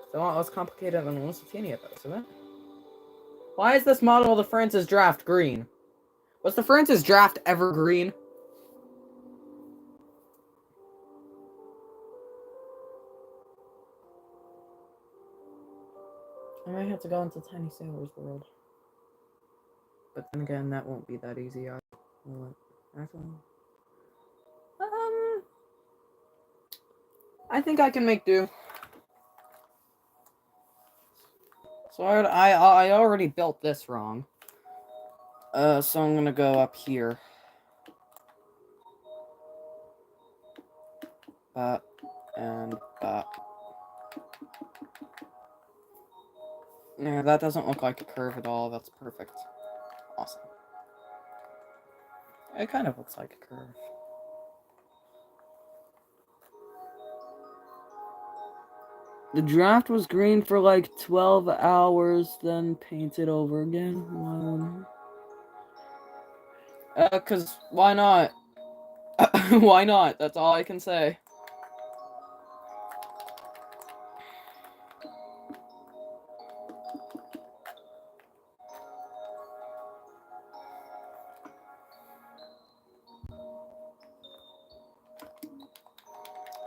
It's a lot less complicated than the Lusitania, though, isn't it? Why is this model of the Francis Draft green? Was the Francis Draft ever green? I might have to go into Tiny Sailor's World. But then again, that won't be that easy. Actually, I think I can make do. So I already built this wrong. So I'm gonna go up here. And yeah, that doesn't look like a curve at all. That's perfect. Awesome. It kind of looks like a curve. The draft was green for like 12 hours, then painted over again. Cause why not? Why not? That's all I can say.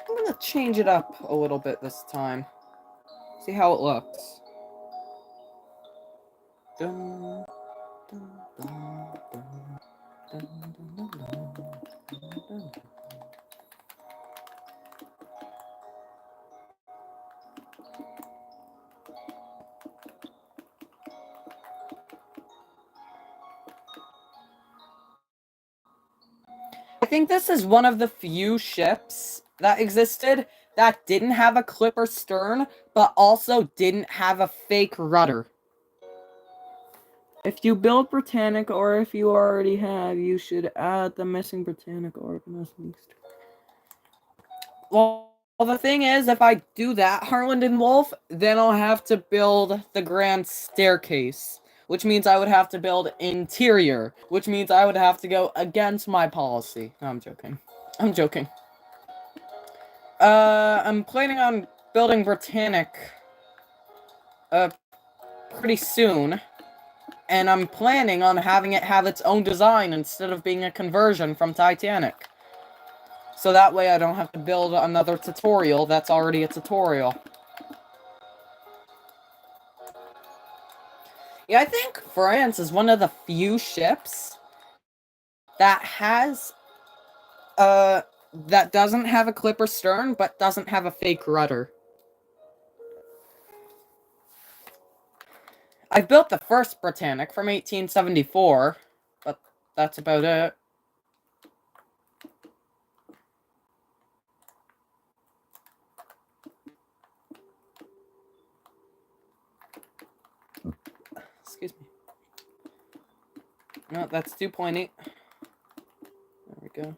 I'm gonna change it up a little bit this time. See how it looks. Dun, dun, dun, dun, dun, dun, dun, dun. I think this is one of the few ships that existed that didn't have a clipper stern, but also didn't have a fake rudder. If you build Britannica, or if you already have, you should add the missing Britannica organisms. Well, the thing is, if I do that, Harland and Wolf, then I'll have to build the Grand Staircase, which means I would have to build interior, which means I would have to go against my policy. No, I'm joking. I'm joking. I'm planning on building Britannic, pretty soon. And I'm planning on having it have its own design instead of being a conversion from Titanic. So that way I don't have to build another tutorial that's already a tutorial. Yeah, I think France is one of the few ships that has, that doesn't have a clipper stern, but doesn't have a fake rudder. I built the first Britannic from 1874, but that's about it. Excuse me. No, that's 2.8. There we go.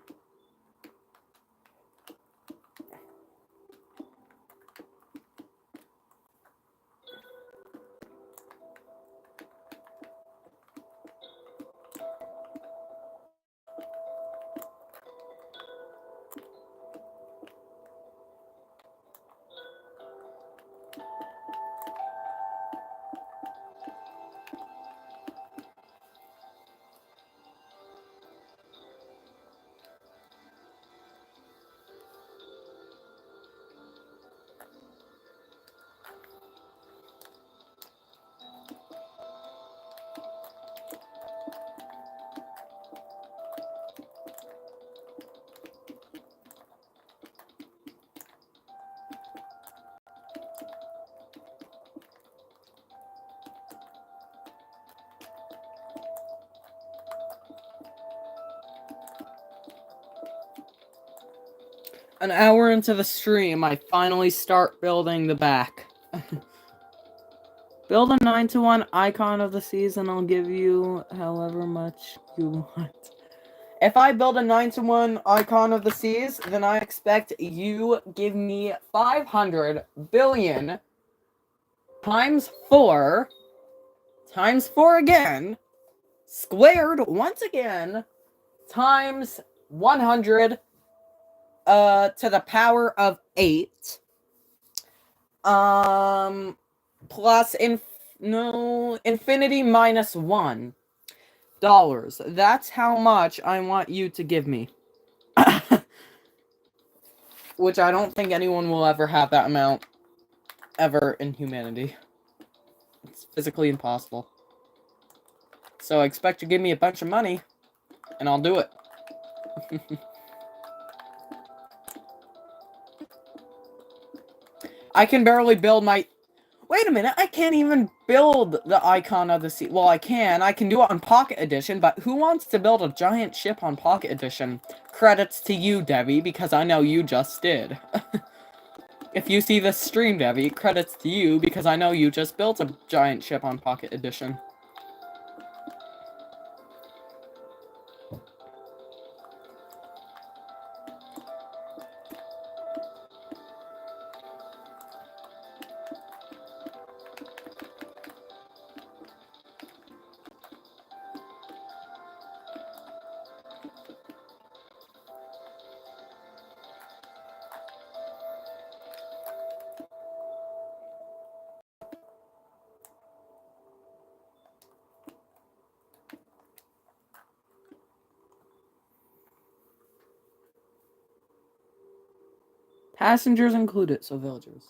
An hour into the stream, I finally start building the back. Build a 9-to-1 icon of the seas and I'll give you however much you want. If I build a 9-to-1 icon of the seas, then I expect you give me 500 billion times 4 again, squared once again, times 100 to the power of 8. Plus infinity minus $1. That's how much I want you to give me. Which I don't think anyone will ever have that amount ever in humanity. It's physically impossible. So I expect you to give me a bunch of money, and I'll do it. I can barely build my... Wait a minute, I can't even build the icon of the sea. Well, I can do it on Pocket Edition, but who wants to build a giant ship on Pocket Edition? Credits to you, Debbie, because I know you just did. If you see this stream, Debbie, credits to you, because I know you just built a giant ship on Pocket Edition. Passengers included, so villagers.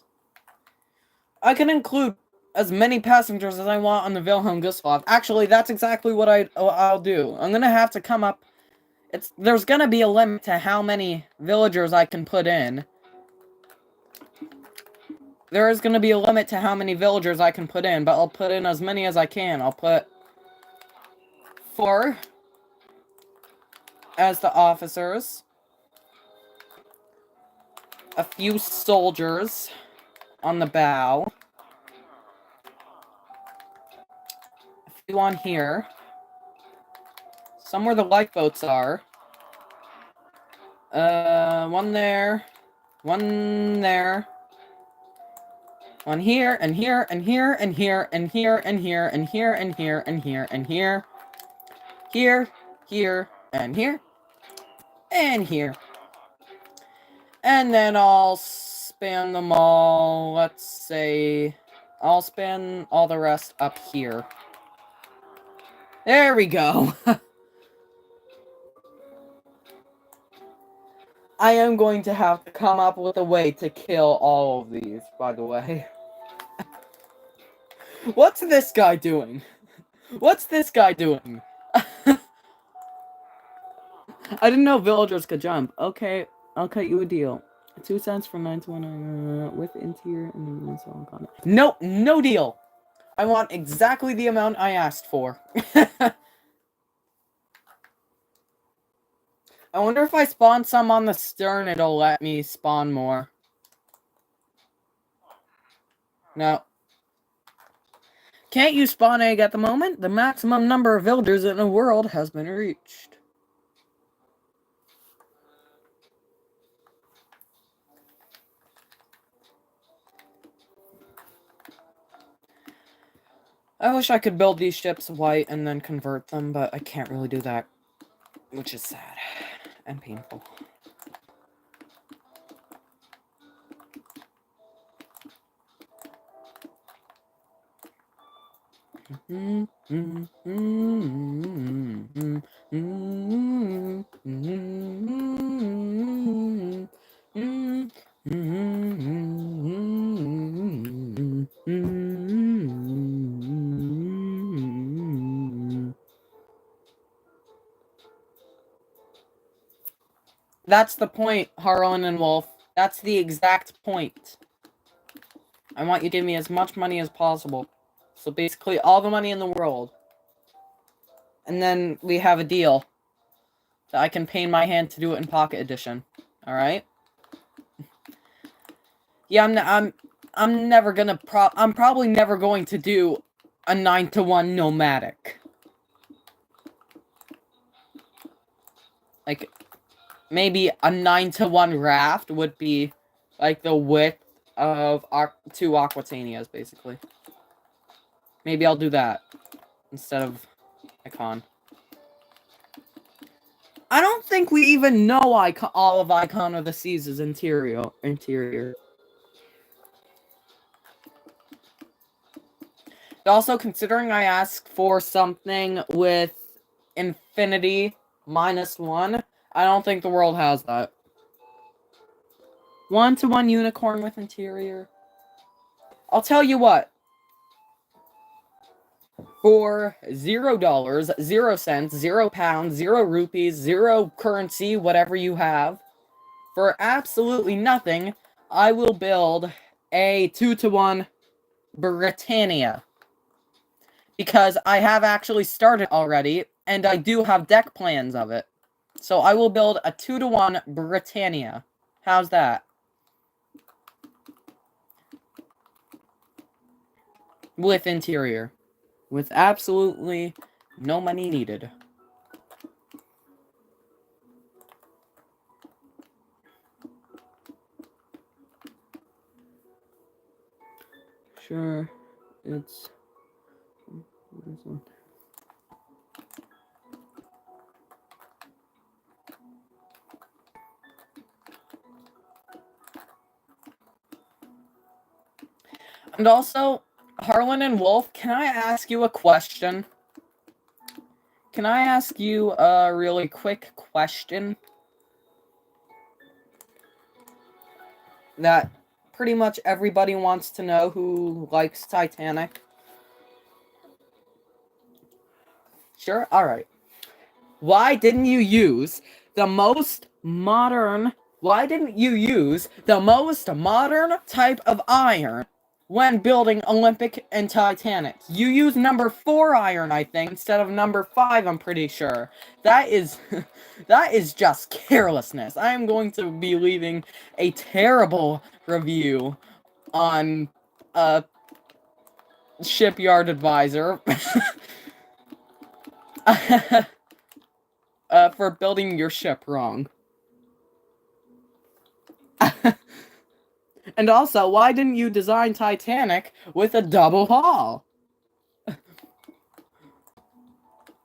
I can include as many passengers as I want on the Wilhelm Gustloff. Actually, that's exactly what I'll do. I'm gonna have to come up... There's gonna be a limit to how many villagers I can put in. There is gonna be a limit to how many villagers I can put in, but I'll put in as many as I can. I'll put 4 as the officers. A few soldiers on the bow. A few on here. Somewhere the lifeboats are. One there. One there. One here, and here, and here, and here, and here, and here, and here, and here, and here, and here. Here, here, and here. And here. And then I'll span them all, let's say... I'll span all the rest up here. There we go. I am going to have to come up with a way to kill all of these, by the way. What's this guy doing? What's this guy doing? I didn't know villagers could jump. Okay, I'll cut you a deal. 2 cents from 9 to 1 with interior and install content. Nope, no deal. I want exactly the amount I asked for. I wonder if I spawn some on the stern, it'll let me spawn more. No. Can't use spawn egg at the moment. The maximum number of villagers in the world has been reached. I wish I could build these ships white and then convert them, but I can't really do that. Which is sad and painful. That's the point, Harlan and Wolf. That's the exact point. I want you to give me as much money as possible. So basically, all the money in the world. And then we have a deal. That I can pay in my hand to do it in Pocket Edition. Alright? Yeah, I'm never gonna I'm probably never going to do a 9-to-1 nomadic. Like, maybe a 9-to-1 raft would be like the width of 2 Aquatanias, basically. Maybe I'll do that instead of Icon. I don't think we even know all of Icon of the Seas' interior. Also, considering I asked for something with infinity -1, I don't think the world has that. 1-to-1 unicorn with interior. I'll tell you what. For $0, 0 cents, 0 pounds, 0 rupees, 0 currency, whatever you have, for absolutely nothing, I will build a 2-to-1 Britannia. Because I have actually started already, and I do have deck plans of it. So I will build a 2-to-1 Britannia. How's that? With interior. With absolutely no money needed. Sure, it's... And also, Harlan and Wolf, can I ask you a question? Can I ask you a really quick question? That pretty much everybody wants to know who likes Titanic. Sure? Alright. Why didn't you use the most modern... Why didn't you use the most modern type of iron when building Olympic and Titanic? You used number 4 iron, I think, instead of number 5, I'm pretty sure. That is... that is just carelessness. I am going to be leaving a terrible review on... Shipyard Advisor. For building your ship wrong. And also, why didn't you design Titanic with a double hull?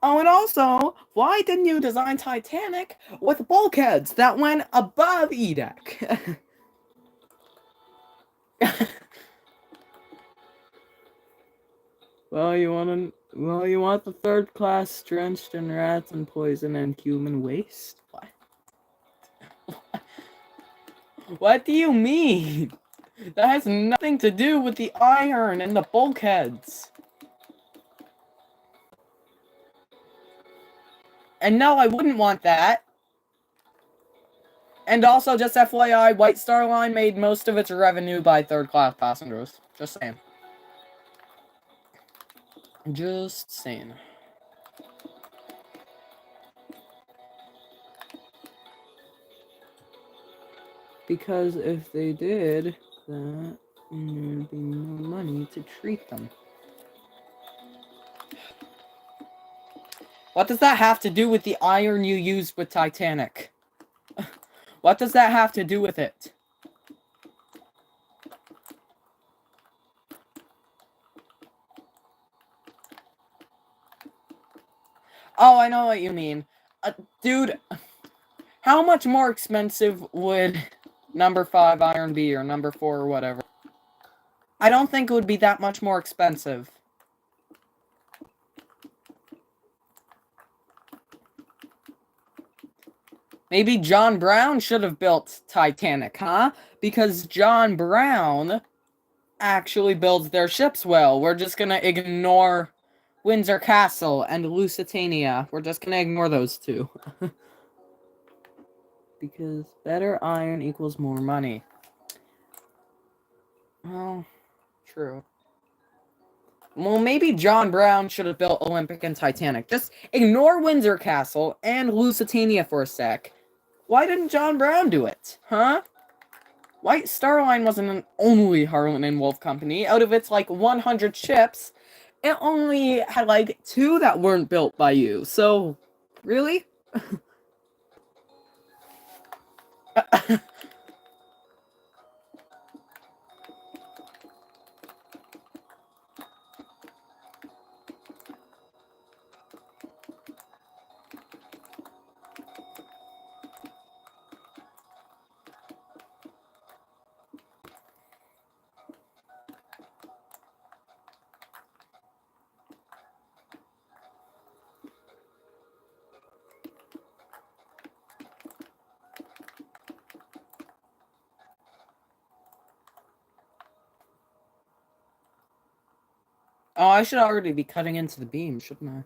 Oh, and also, why didn't you design Titanic with bulkheads that went above E-deck? Well, you want the 3rd class drenched in rats and poison and human waste? What? What do you mean? That has nothing to do with the iron and the bulkheads. And no, I wouldn't want that. And also, just FYI, White Star Line made most of its revenue by third-class passengers. Just saying. Just saying. Because if they did that, there'd be no money to treat them. What does that have to do with the iron you used with Titanic? What does that have to do with it? Oh, I know what you mean. Dude, how much more expensive would number 5 iron be, or number 4 or whatever? I don't think it would be that much more expensive. Maybe John Brown should have built Titanic, huh? Because John Brown actually builds their ships well. We're just gonna ignore Windsor Castle and Lusitania. We're just gonna ignore those two. Because better iron equals more money. Well, true. Well, maybe John Brown should have built Olympic and Titanic. Just ignore Windsor Castle and Lusitania for a sec. Why didn't John Brown do it? Huh? White Star Line wasn't an only Harland and Wolff company. Out of its, like, 100 ships, it only had, like, 2 that weren't built by you. So, really? Oh, I should already be cutting into the beam, shouldn't I?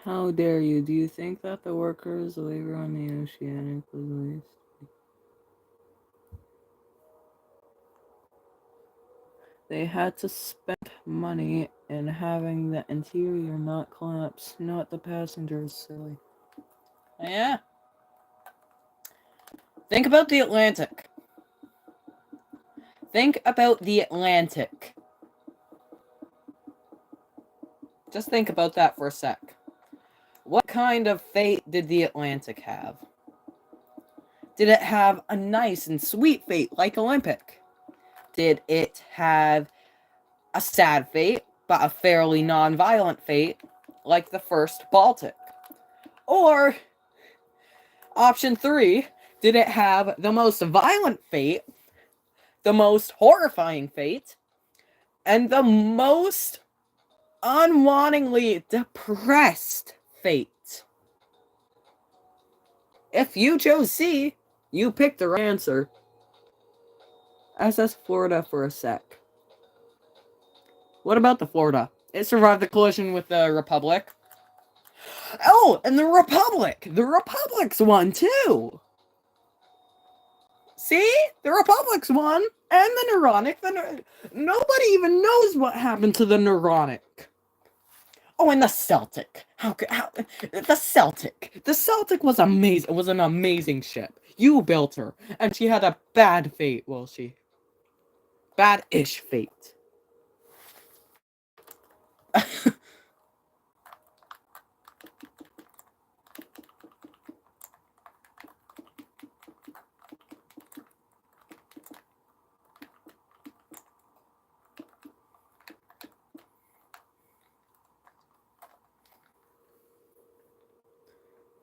How dare you? Do you think that the workers' labor on the Oceanic was waste? They had to spend money in having the interior not collapse, not the passengers, silly. Yeah. Think about the Atlantic. Think about the Atlantic. Just think about that for a sec. What kind of fate did the Atlantic have? Did it have a nice and sweet fate like Olympic? Did it have a sad fate, but a fairly non-violent fate like the first Baltic? Or, option 3, did it have the most violent fate, the most horrifying fate, and the most unwantingly depressed fate? If you chose C, you picked the right answer. SS Florida for a sec. What about the Florida? It survived the collision with the Republic. Oh, and the Republic! The Republic's won too! See? The Republic's won! And the Neuronic. Nobody even knows what happened to the Neuronic. Oh, and the Celtic. The Celtic. The Celtic was amazing. It was an amazing ship. You built her. And she had a bad fate, well, bad-ish fate.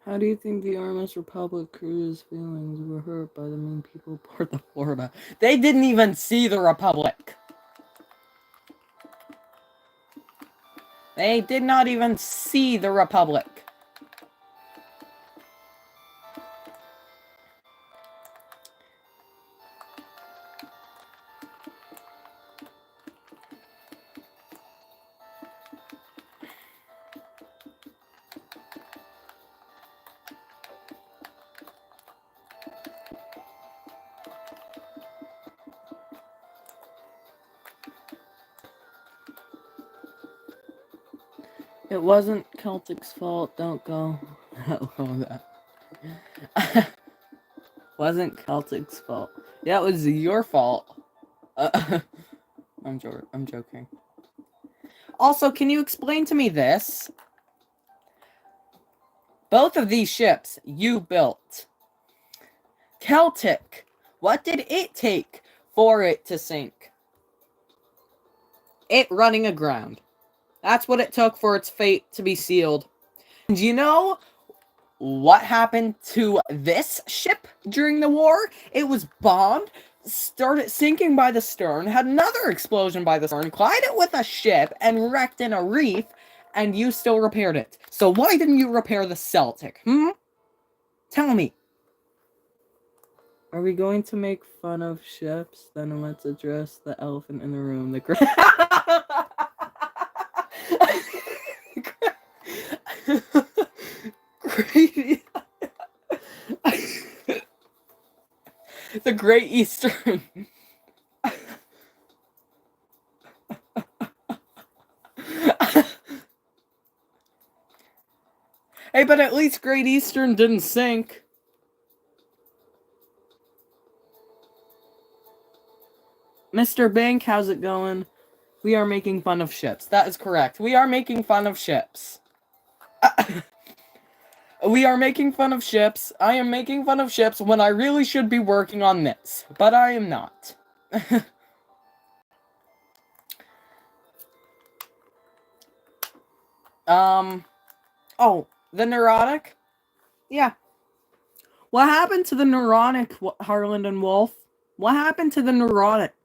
How do you think the Artemis Republic crew's feelings were hurt by the mean people aboard the Florida? They didn't even see the Republic. They did not even see the Republic. It wasn't Celtic's fault. Don't go. that. Wasn't Celtic's fault. Yeah, it was your fault. I'm joking. Also, can you explain to me this? Both of these ships you built. Celtic, what did it take for it to sink? It running aground. That's what it took for its fate to be sealed. And you know what happened to this ship during the war? It was bombed, started sinking by the stern, had another explosion by the stern, collided with a ship, and wrecked in a reef, and you still repaired it. So why didn't you repair the Celtic, Tell me. Are we going to make fun of ships? Then let's address the elephant in the room. The Great... the Great Eastern. Hey, but at least Great Eastern didn't sink. Mr. Bank, how's it going? We are making fun of ships. That is correct. We are making fun of ships. We are making fun of ships. I am making fun of ships when I really should be working on this. But I am not. Oh, the neurotic? Yeah. What happened to the neurotic, Harland and Wolf? What happened to the neurotic?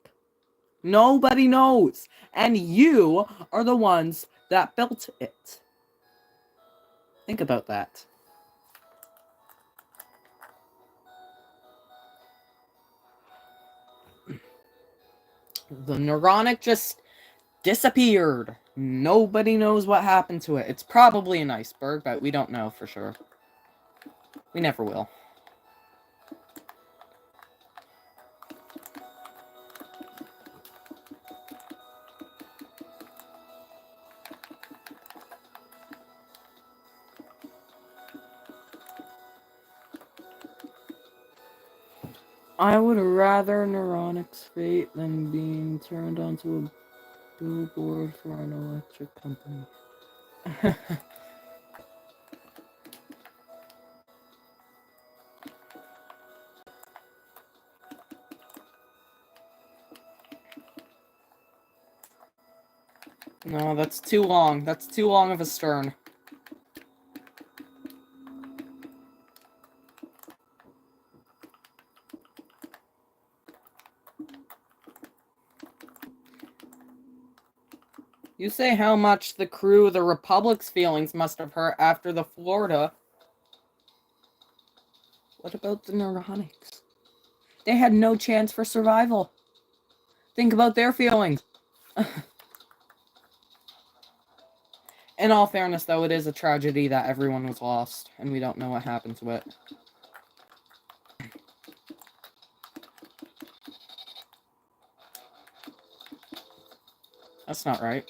Nobody knows. And you are the ones that built it. Think about that. The neurotic just disappeared. Nobody knows what happened to it. It's probably an iceberg, but we don't know for sure. We never will. I would rather Neuronic's fate than being turned onto a billboard for an electric company. No, that's too long. That's too long of a stern. You say how much the crew of the Republic's feelings must have hurt after the Florida. What about the Neurotics? They had no chance for survival. Think about their feelings. In all fairness, though, it is a tragedy that everyone was lost, and we don't know what happened to it. That's not right.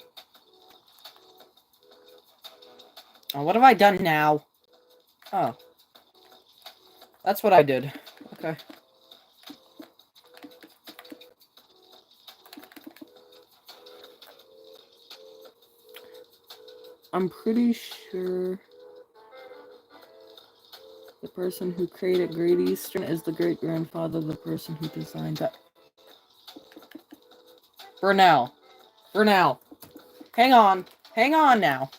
Oh, what have I done now? Oh. That's what I did. Okay. I'm pretty sure the person who created Great Eastern is the great-grandfather of the person who designed that. Burnell. Hang on now.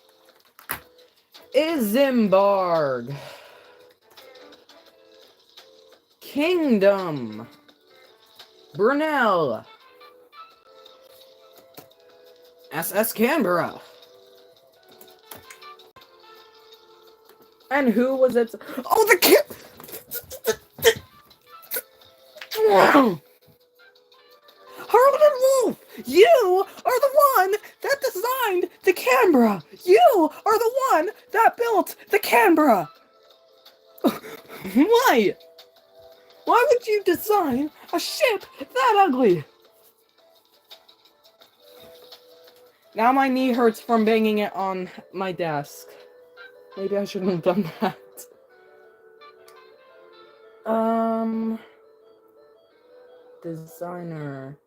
Isambard. Kingdom Brunel. SS Canberra. And who was it? Oh, the kid! Harlan Wolf! You are the one that designed the Canberra! You are the one that built the Canberra! Why? Why would you design a ship that ugly? Now my knee hurts from banging it on my desk. Maybe I shouldn't have done that. Designer.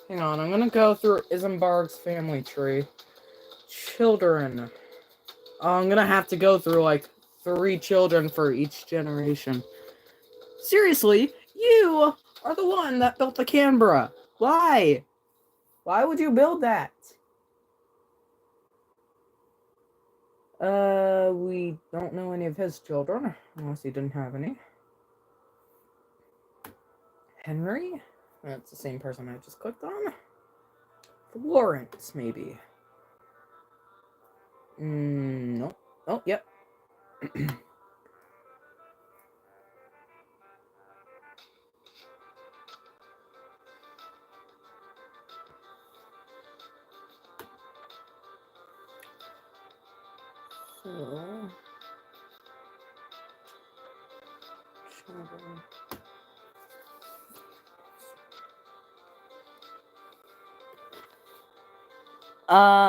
Hang on, I'm gonna go through Isambard's family tree. Children. I'm gonna have to go through like 3 children for each generation. Seriously, you are the one that built the Canberra. Why? Why would you build that? We don't know any of his children, unless he didn't have any. Henry? That's the same person I just clicked on. Florence, maybe. Nope. Oh, yep.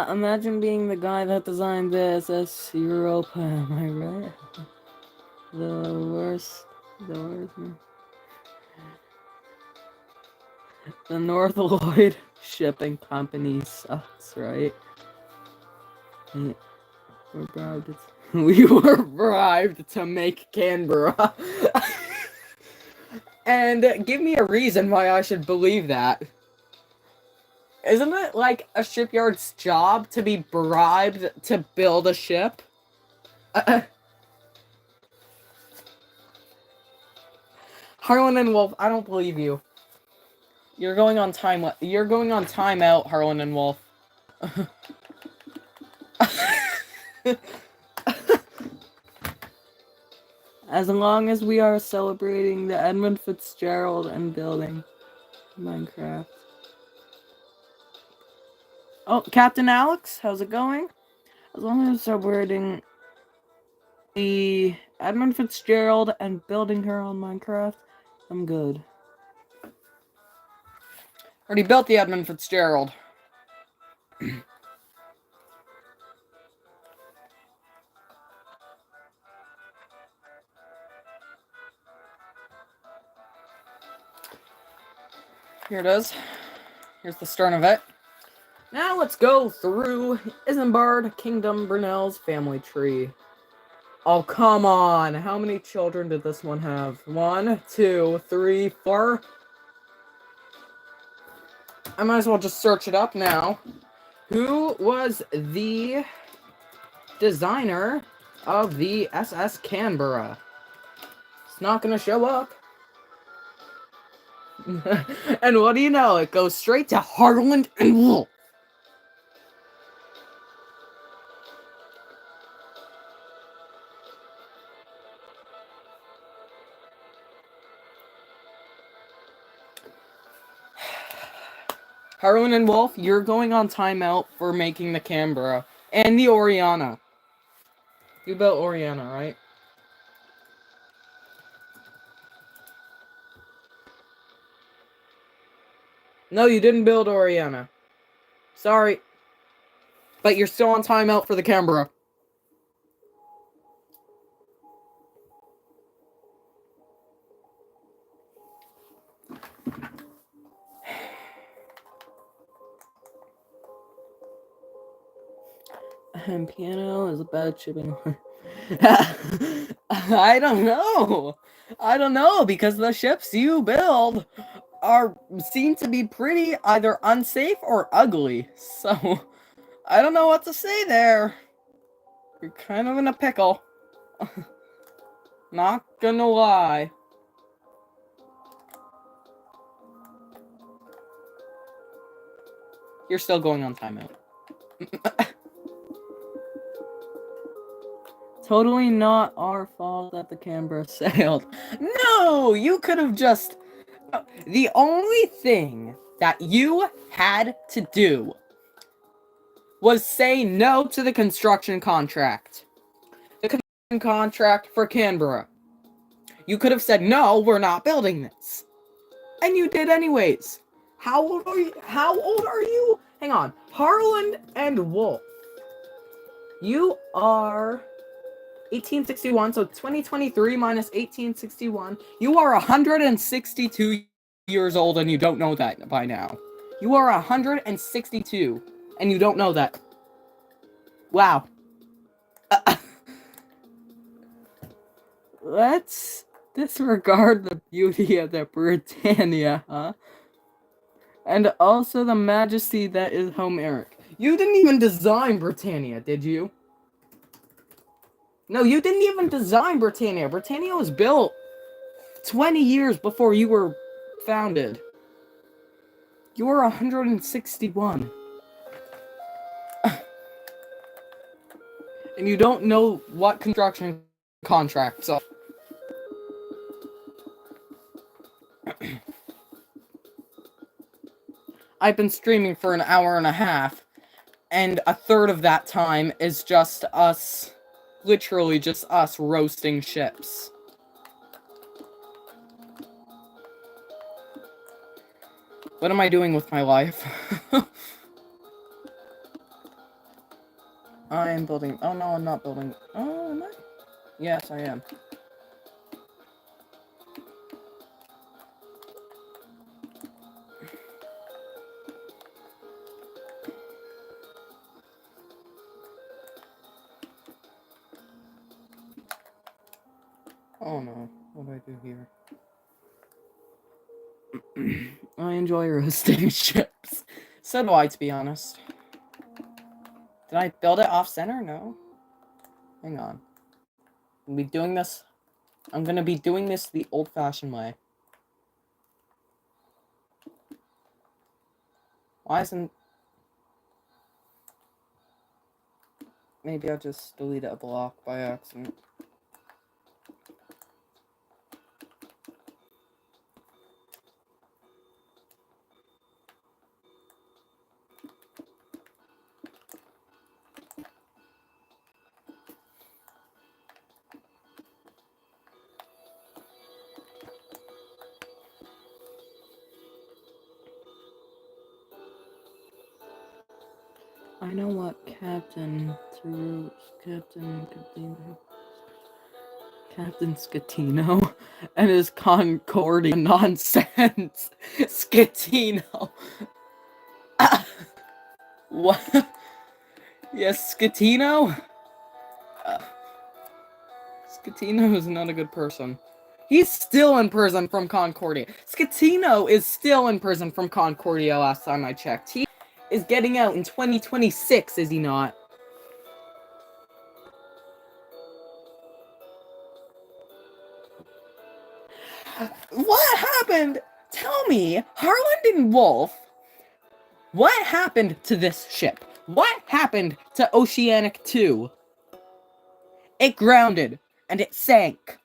Imagine being the guy that designed this as Europa, am I right? The worst. The North Lloyd Shipping Company sucks, right? We were bribed to make Canberra. And give me a reason why I should believe that. Isn't it like a shipyard's job to be bribed to build a ship? Harlan and Wolf, I don't believe you. You're going on timeout, Harlan and Wolf. As long as we are celebrating the Edmund Fitzgerald and building Minecraft. Oh, Captain Alex, how's it going? As long as we're celebrating the Edmund Fitzgerald and building her on Minecraft, I'm good. Already built the Edmund Fitzgerald. Here it is. Here's the stern of it. Now let's go through Isambard Kingdom Brunel's family tree. Oh, come on. How many children did this one have? 1, 2, 3, 4? I might as well just search it up now. Who was the designer of the SS Canberra? It's not gonna show up. And what do you know? It goes straight to Harlan and Wolf. Harlan and Wolf, you're going on timeout for making the Canberra. And the Oriana. You built Oriana, right? No, you didn't build Oriana. Sorry. But you're still on timeout for the Canberra. And piano is about shipping. I don't know. I don't know, because the ships you build seem to be pretty either unsafe or ugly. So I don't know what to say there. You're kind of in a pickle. Not gonna lie. You're still going on timeout. Totally not our fault that the Canberra sailed. No! You could have just... The only thing that you had to do was say no to the construction contract. The construction contract for Canberra. You could have said, no, we're not building this. And you did anyways. How old are you? Hang on. Harland and Wolf. You are 1861, so 2023 minus 1861. You are 162 years old and you don't know that by now. You are 162 and you don't know that. Wow. Let's disregard the beauty of the Britannia, huh? And also the majesty that is Homeric. You didn't even design Britannia, did you? No, you didn't even design Britannia. Britannia was built 20 years before you were founded. You were 161. And you don't know what construction contracts are. I've been streaming for an hour and a half, and a third of that time is just us, literally just us roasting ships. What am I doing with my life? I am building... Oh, no, I'm not building... Oh, am I? Yes, I am. Oh, no. What do I do here? I enjoy roasting ships. So do I, to be honest. Did I build it off-center? No. Hang on. I'm gonna be doing this the old-fashioned way. Why isn't... Maybe I'll just delete a block by accident. I know what Captain Scatino and his Concordia nonsense. Scatino. What? Yes, Scatino? Scatino is not a good person. He's still in prison from Concordia. Scatino is still in prison from Concordia last time I checked. He is getting out in 2026, is he not? What happened? Tell me, Harland and Wolf, what happened to this ship? What happened to Oceanic 2? It grounded, and it sank.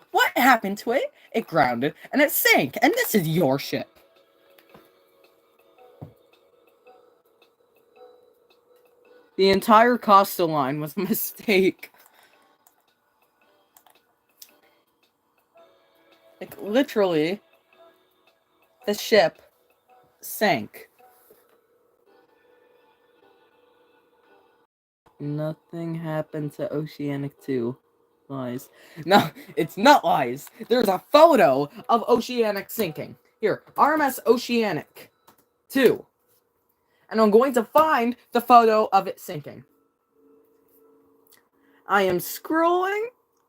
What happened to it? It grounded, and it sank, and this is your ship. The entire Costa line was a mistake. Like, literally, the ship sank. Nothing happened to Oceanic 2. Lies. No, it's not lies. There's a photo of Oceanic sinking. Here, RMS Oceanic 2. And I'm going to find the photo of it sinking. I am scrolling.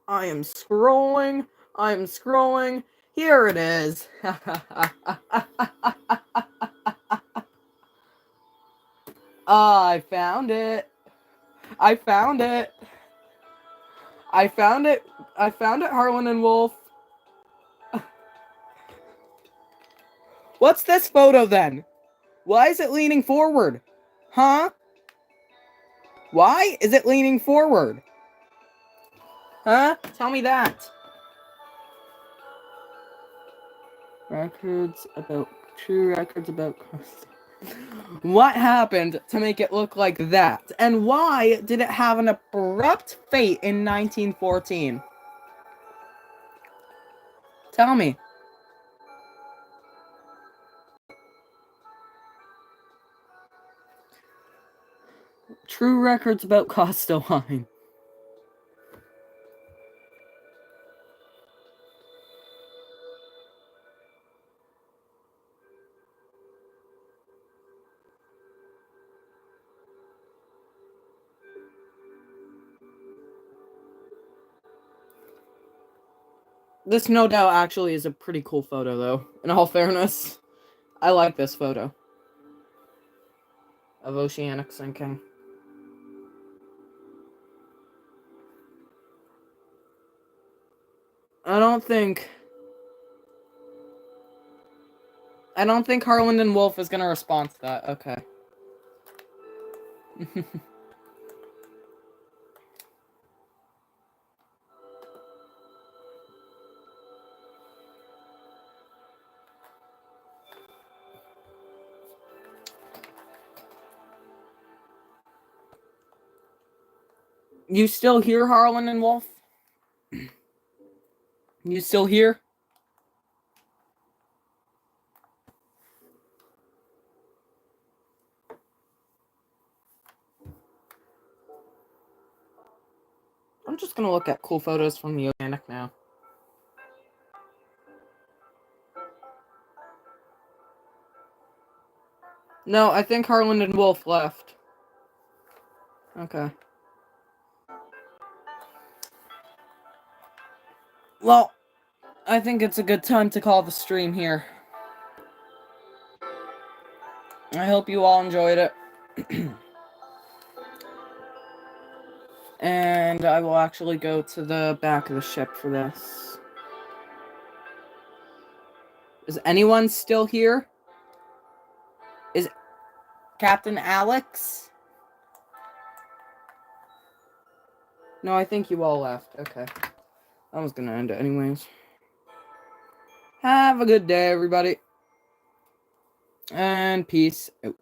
I am scrolling. I am scrolling. Here it is. I found it. I found it. I found it. I found it, Harlan and Wolf. What's this photo then? Why is it leaning forward? Huh? Why is it leaning forward? Huh? Tell me that. True records about what happened to make it look like that? And why did it have an abrupt fate in 1914? Tell me. True records about Costaline. This no doubt actually is a pretty cool photo, though. In all fairness, I like this photo of oceanic sinking. I don't think Harlan and Wolf is gonna respond to that. Okay. You still here, Harlan and Wolf? You still here? I'm just gonna look at cool photos from the oceanic now. No, I think Harlan and Wolf left. Okay. Well, I think it's a good time to call the stream here. I hope you all enjoyed it. And I will actually go to the back of the ship for this. Is anyone still here? Is Captain Alex? No, I think you all left. Okay. I was gonna end it anyways. Have a good day, everybody. And peace out.